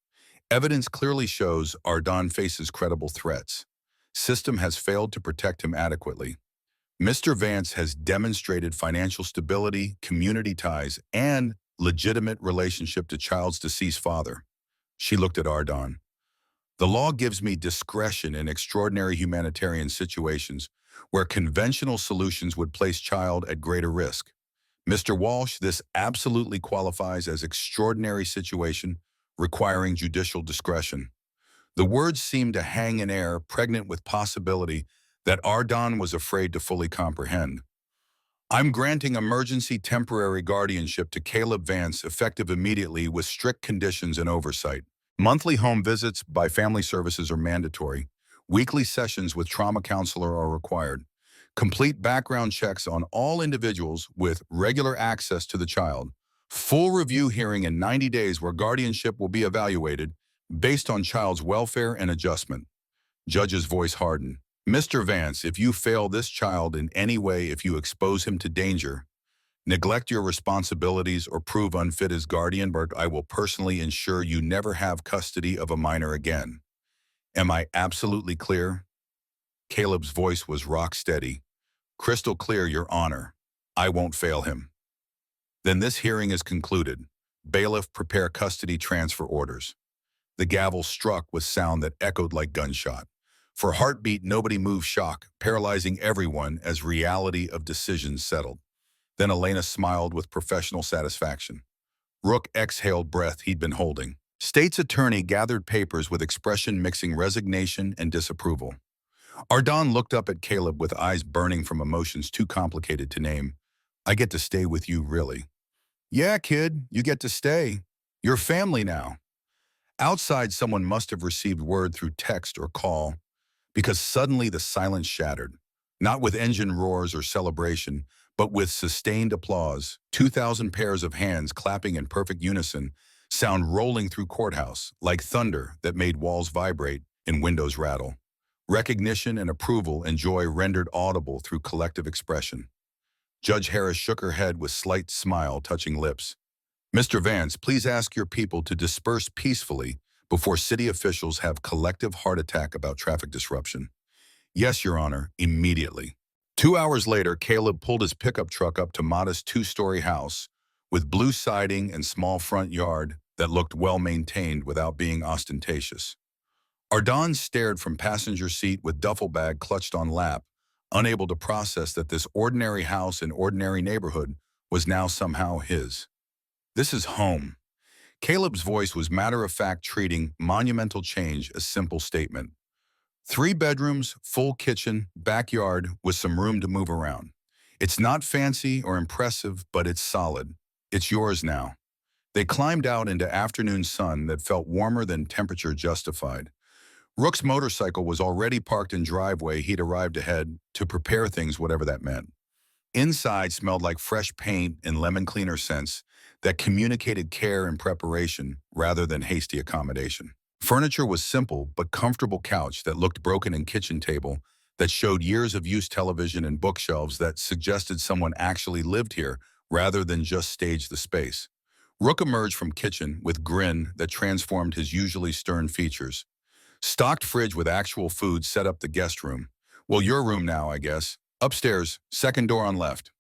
Evidence clearly shows Ardon faces credible threats. System has failed to protect him adequately. Mr. Vance has demonstrated financial stability, community ties, and legitimate relationship to child's deceased father. She looked at Ardon. The law gives me discretion in extraordinary humanitarian situations where conventional solutions would place child at greater risk. Mr. Walsh, this absolutely qualifies as extraordinary situation requiring judicial discretion. The words seemed to hang in air, pregnant with possibility that Ardon was afraid to fully comprehend. I'm granting emergency temporary guardianship to Caleb Vance effective immediately with strict conditions and oversight. Monthly home visits by family services are mandatory. Weekly sessions with trauma counselor are required. Complete background checks on all individuals with regular access to the child. Full review hearing in 90 days where guardianship will be evaluated based on child's welfare and adjustment. Judge's voice hardened. Mr. Vance, if you fail this child in any way, if you expose him to danger, neglect your responsibilities or prove unfit as guardian, but I will personally ensure you never have custody of a minor again. Am I absolutely clear? Caleb's voice was rock steady. Crystal clear, Your Honor. I won't fail him. Then this hearing is concluded. Bailiff, prepare custody transfer orders. The gavel struck with sound that echoed like gunshot. For heartbeat, nobody moved, shock, paralyzing everyone as reality of decisions settled. Then Elena smiled with professional satisfaction. Rook exhaled breath he'd been holding. State's attorney gathered papers with expression mixing resignation and disapproval. Ardon looked up at Caleb with eyes burning from emotions too complicated to name. I get to stay with you, really? Yeah, kid, you get to stay. You're family now. Outside, someone must have received word through text or call, because suddenly the silence shattered, not with engine roars or celebration, but with sustained applause. 2,000 pairs of hands clapping in perfect unison, sound rolling through courthouse like thunder that made walls vibrate and windows rattle. Recognition and approval and joy rendered audible through collective expression. Judge Harris shook her head with slight smile touching lips. Mr. Vance, please ask your people to disperse peacefully before city officials have collective heart attack about traffic disruption. Yes, Your Honor, immediately. 2 hours later, Caleb pulled his pickup truck up to modest two-story house with blue siding and small front yard that looked well-maintained without being ostentatious. Ardon stared from passenger seat with duffel bag clutched on lap, unable to process that this ordinary house in ordinary neighborhood was now somehow his. This is home. Caleb's voice was matter-of-fact, treating monumental change a simple statement. 3 bedrooms, full kitchen, backyard with some room to move around. It's not fancy or impressive, but it's solid. It's yours now. They climbed out into afternoon sun that felt warmer than temperature justified. Rook's motorcycle was already parked in driveway. He'd arrived ahead to prepare things, whatever that meant. Inside smelled like fresh paint and lemon cleaner scents that communicated care and preparation rather than hasty accommodation. Furniture was simple but comfortable, couch that looked broken and kitchen table that showed years of use, television and bookshelves that suggested someone actually lived here rather than just staged the space. Rook emerged from kitchen with grin that transformed his usually stern features. Stocked fridge with actual food set up the guest room. Well, your room now, I guess. Upstairs, second door on left.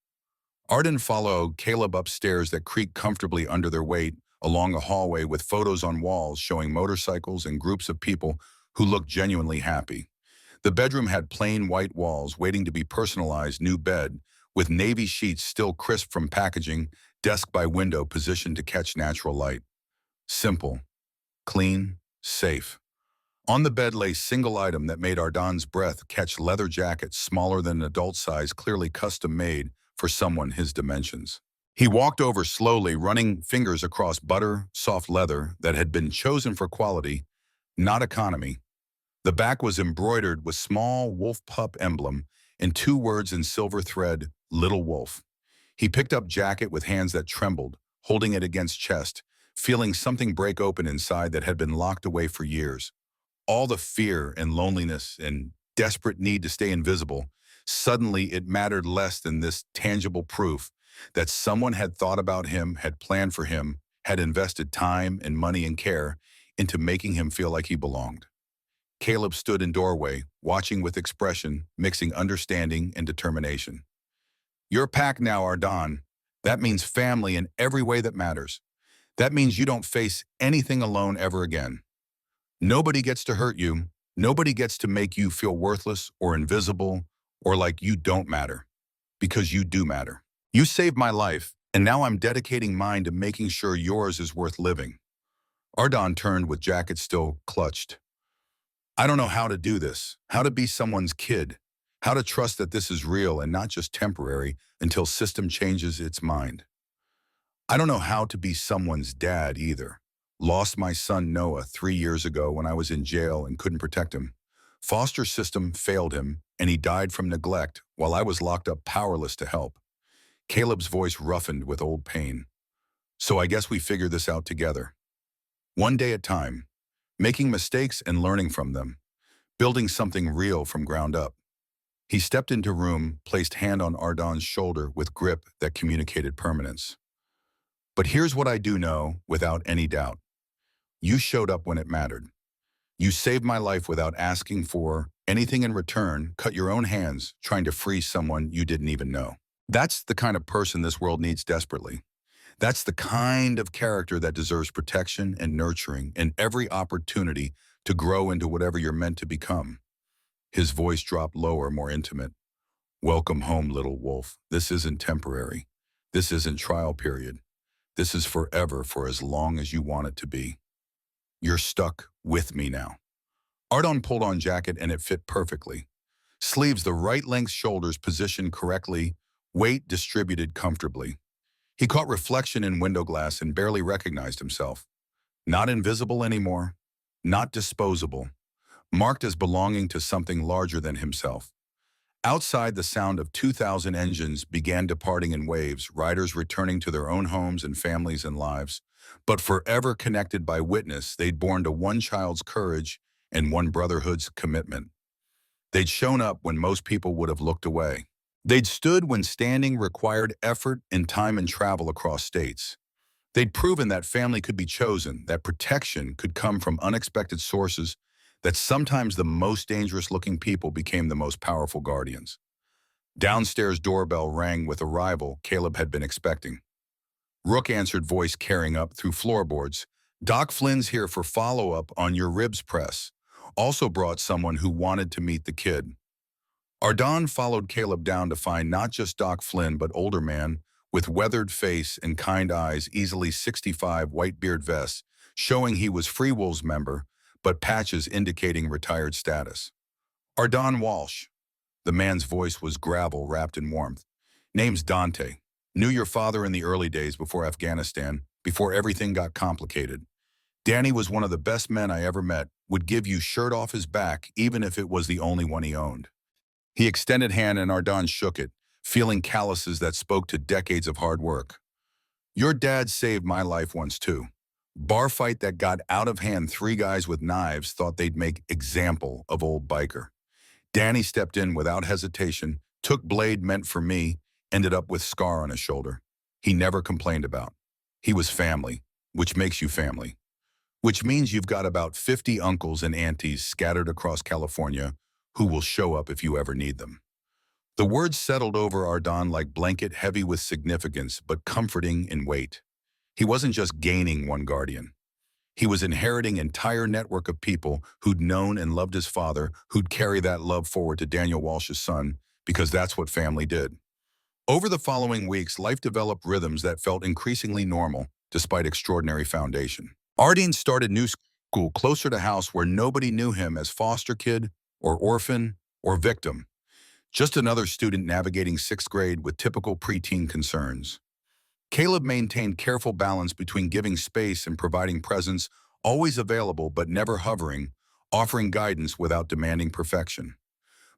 Arden followed Caleb upstairs that creaked comfortably under their weight, along a hallway with photos on walls showing motorcycles and groups of people who looked genuinely happy. The bedroom had plain white walls waiting to be personalized new bed, with navy sheets still crisp from packaging, desk by window positioned to catch natural light. Simple, clean, safe. On the bed lay single item that made Ardan's breath catch leather jacket smaller than an adult size, clearly custom made for someone his dimensions. He walked over slowly, running fingers across butter, soft leather that had been chosen for quality, not economy. The back was embroidered with small wolf pup emblem and two words in silver thread, Little Wolf. He picked up jacket with hands that trembled, holding it against chest, feeling something break open inside that had been locked away for years. All the fear and loneliness and desperate need to stay invisible, suddenly it mattered less than this tangible proof that someone had thought about him, had planned for him, had invested time and money and care into making him feel like he belonged. Caleb stood in doorway, watching with expression, mixing understanding and determination. You're packed now, Ardan. That means family in every way that matters. That means you don't face anything alone ever again. Nobody gets to hurt you. Nobody gets to make you feel worthless or invisible or like you don't matter, because you do matter. You saved my life, and now I'm dedicating mine to making sure yours is worth living. Ardan turned with jacket still clutched. I don't know how to do this, how to be someone's kid, how to trust that this is real and not just temporary until system changes its mind. I don't know how to be someone's dad either. Lost my son Noah 3 years ago when I was in jail and couldn't protect him. Foster system failed him, and he died from neglect while I was locked up powerless to help. Caleb's voice roughened with old pain. So I guess we figure this out together. One day at a time, making mistakes and learning from them, building something real from ground up. He stepped into room, placed hand on Ardan's shoulder with grip that communicated permanence. But here's what I do know without any doubt. You showed up when it mattered. You saved my life without asking for anything in return, cut your own hands trying to free someone you didn't even know. That's the kind of person this world needs desperately. That's the kind of character that deserves protection and nurturing and every opportunity to grow into whatever you're meant to become. His voice dropped lower, more intimate. Welcome home, little wolf. This isn't temporary. This isn't trial period. This is forever, for as long as you want it to be. You're stuck with me now. Ardan pulled on jacket and it fit perfectly. Sleeves the right length, shoulders positioned correctly, weight distributed comfortably. He caught reflection in window glass and barely recognized himself. Not invisible anymore, not disposable, marked as belonging to something larger than himself. Outside, the sound of 2,000 engines began departing in waves, riders returning to their own homes and families and lives, but forever connected by witness they'd borne to one child's courage and one brotherhood's commitment. They'd shown up when most people would have looked away. They'd stood when standing required effort and time and travel across states. They'd proven that family could be chosen, that protection could come from unexpected sources, that sometimes the most dangerous-looking people became the most powerful guardians. Downstairs doorbell rang with arrival Caleb had been expecting. Rook answered, voice carrying up through floorboards. Doc Flynn's here for follow-up on your ribs press. Also brought someone who wanted to meet the kid. Ardan followed Caleb down to find not just Doc Flynn, but older man with weathered face and kind eyes, easily 65, white beard vest, showing he was Free Wolves member, but patches indicating retired status. Ardan Walsh. The man's voice was gravel wrapped in warmth. Name's Dante. Knew your father in the early days before Afghanistan, before everything got complicated. Danny was one of the best men I ever met, would give you shirt off his back even if it was the only one he owned. He extended hand and Ardan shook it, feeling calluses that spoke to decades of hard work. Your dad saved my life once too. Bar fight that got out of hand, 3 guys with knives thought they'd make example of old biker. Danny stepped in without hesitation, took blade meant for me, ended up with scar on his shoulder. He never complained about. He was family, which makes you family. which means you've got about 50 uncles and aunties scattered across California who will show up if you ever need them. The words settled over Ardon like blanket, heavy with significance, but comforting in weight. He wasn't just gaining one guardian. He was inheriting an entire network of people who'd known and loved his father, who'd carry that love forward to Daniel Walsh's son, because that's what family did. Over the following weeks, life developed rhythms that felt increasingly normal, despite extraordinary foundation. Ardeen started new school closer to house where nobody knew him as foster kid or orphan or victim, just another student navigating sixth grade with typical preteen concerns. Caleb maintained careful balance between giving space and providing presence, always available but never hovering, offering guidance without demanding perfection.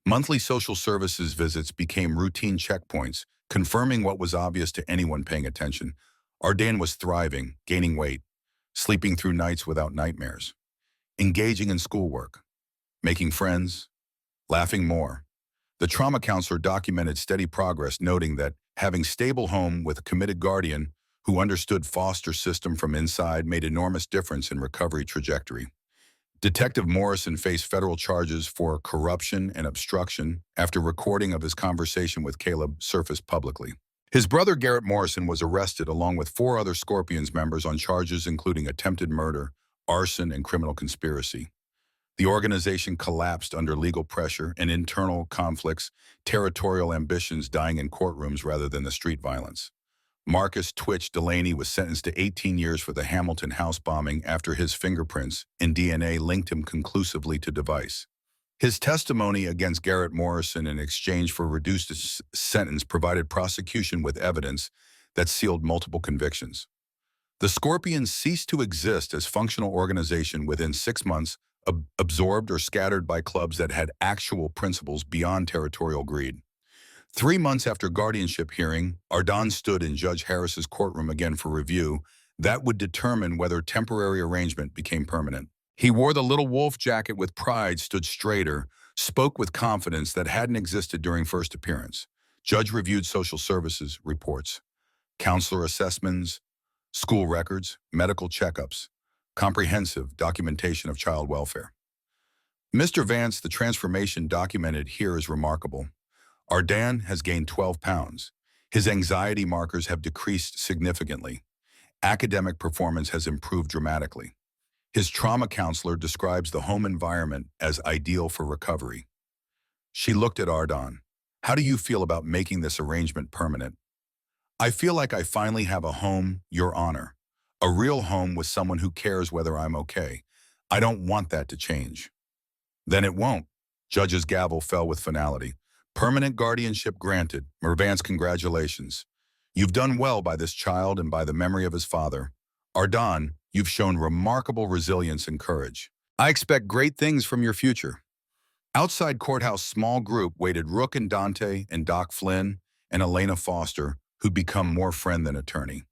Monthly social services visits became routine checkpoints, confirming what was obvious to anyone paying attention. Ardan was thriving, gaining weight, sleeping through nights without nightmares, engaging in schoolwork, making friends, laughing more. The trauma counselor documented steady progress, noting that having stable home with a committed guardian who understood foster system from inside made enormous difference in recovery trajectory. Detective Morrison faced federal charges for corruption and obstruction after recording of his conversation with Caleb surfaced publicly. His brother Garrett Morrison was arrested along with 4 other Scorpions members on charges including attempted murder, arson, and criminal conspiracy. The organization collapsed under legal pressure and internal conflicts, territorial ambitions dying in courtrooms rather than the street violence. Marcus Twitch Delaney was sentenced to 18 years for the Hamilton house bombing after his fingerprints and DNA linked him conclusively to device. His testimony against Garrett Morrison in exchange for a reduced sentence provided prosecution with evidence that sealed multiple convictions. The Scorpions ceased to exist as functional organization within 6 months, absorbed or scattered by clubs that had actual principles beyond territorial greed. 3 months after guardianship hearing, Ardon stood in Judge Harris's courtroom again for review that would determine whether temporary arrangement became permanent. He wore the little wolf jacket with pride, stood straighter, spoke with confidence that hadn't existed during first appearance. Judge reviewed social services reports, counselor assessments, school records, medical checkups, comprehensive documentation of child welfare. Mr. Vance, the transformation documented here is remarkable. Ardan has gained 12 pounds. His anxiety markers have decreased significantly. Academic performance has improved dramatically. His trauma counselor describes the home environment as ideal for recovery. She looked at Ardan. How do you feel about making this arrangement permanent? I feel like I finally have a home, Your Honor. A real home with someone who cares whether I'm okay. I don't want that to change. Then it won't. Judge's gavel fell with finality. Permanent guardianship granted. Mervance, congratulations. You've done well by this child and by the memory of his father. Ardan, you've shown remarkable resilience and courage. I expect great things from your future. Outside courthouse, small group waited Rook and Dante and Doc Flynn and Elena Foster, who'd become more friend than attorney.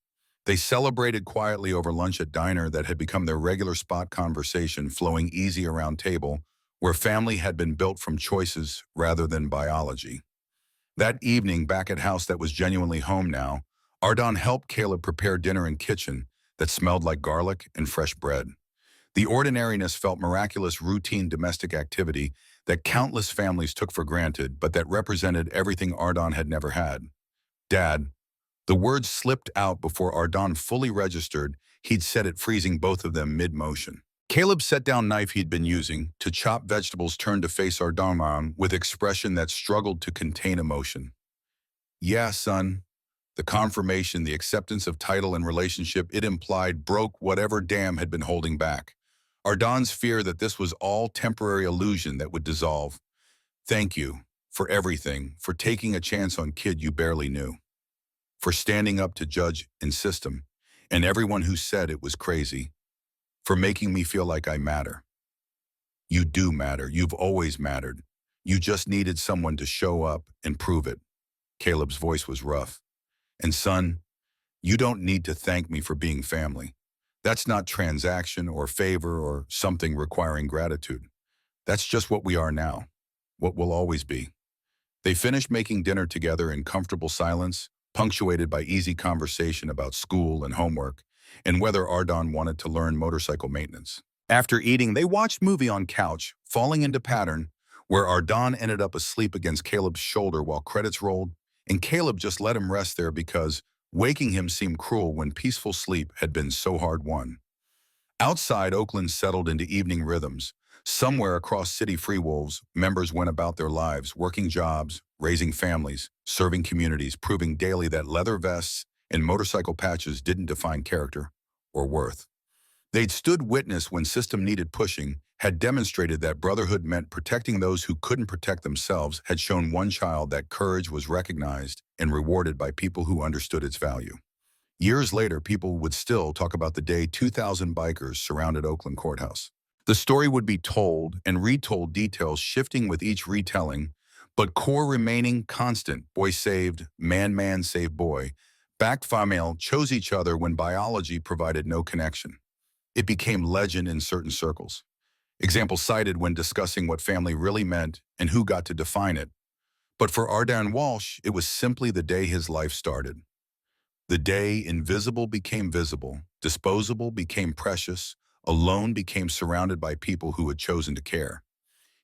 They celebrated quietly over lunch at diner that had become their regular spot conversation, flowing easy around table, where family had been built from choices rather than biology. That evening, back at house that was genuinely home now, Ardon helped Caleb prepare dinner in kitchen that smelled like garlic and fresh bread. The ordinariness felt miraculous routine domestic activity that countless families took for granted, but that represented everything Ardon had never had. Dad. The words slipped out before Ardon fully registered. He'd said it, freezing both of them mid-motion. Caleb set down knife he'd been using to chop vegetables, turned to face Ardon with expression that struggled to contain emotion. Yeah, son. The confirmation, the acceptance of title and relationship it implied broke whatever dam had been holding back. Ardon's fear that this was all temporary illusion that would dissolve. Thank you for everything, for taking a chance on kid you barely knew, for standing up to judge and system, and everyone who said it was crazy, for making me feel like I matter. You do matter. You've always mattered. You just needed someone to show up and prove it. Caleb's voice was rough. And son, you don't need to thank me for being family. That's not transaction or favor or something requiring gratitude. That's just what we are now, what we'll always be. They finished making dinner together in comfortable silence, punctuated by easy conversation about school and homework. and whether Ardon wanted to learn motorcycle maintenance. After eating, they watched movie on couch, falling into pattern, where Ardon ended up asleep against Caleb's shoulder while credits rolled, and Caleb just let him rest there because waking him seemed cruel when peaceful sleep had been so hard won. Outside, Oakland settled into evening rhythms. Somewhere across City Freewolves, members went about their lives, working jobs, raising families, serving communities, proving daily that leather vests and motorcycle patches didn't define character or worth. They'd stood witness when system needed pushing, had demonstrated that brotherhood meant protecting those who couldn't protect themselves, had shown one child that courage was recognized and rewarded by people who understood its value. Years later, people would still talk about the day 2,000 bikers surrounded Oakland Courthouse. The story would be told and retold, details shifting with each retelling, but core remaining constant: boy saved, man saved boy. Backed female chose each other when biology provided no connection. It became legend in certain circles. Examples cited when discussing what family really meant and who got to define it. But for Ardon Walsh, it was simply the day his life started. The day invisible became visible, disposable became precious, alone became surrounded by people who had chosen to care.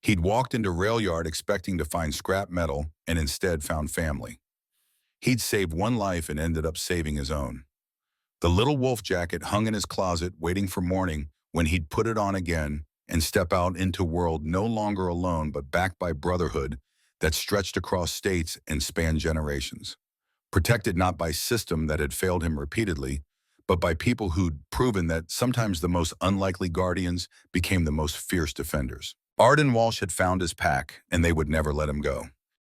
He'd walked into rail yard expecting to find scrap metal and instead found family. He'd saved one life and ended up saving his own. The little wolf jacket hung in his closet waiting for morning when he'd put it on again and step out into a world no longer alone but backed by brotherhood that stretched across states and spanned generations. Protected not by system that had failed him repeatedly, but by people who'd proven that sometimes the most unlikely guardians became the most fierce defenders. Ardon Walsh had found his pack, and they would never let him go.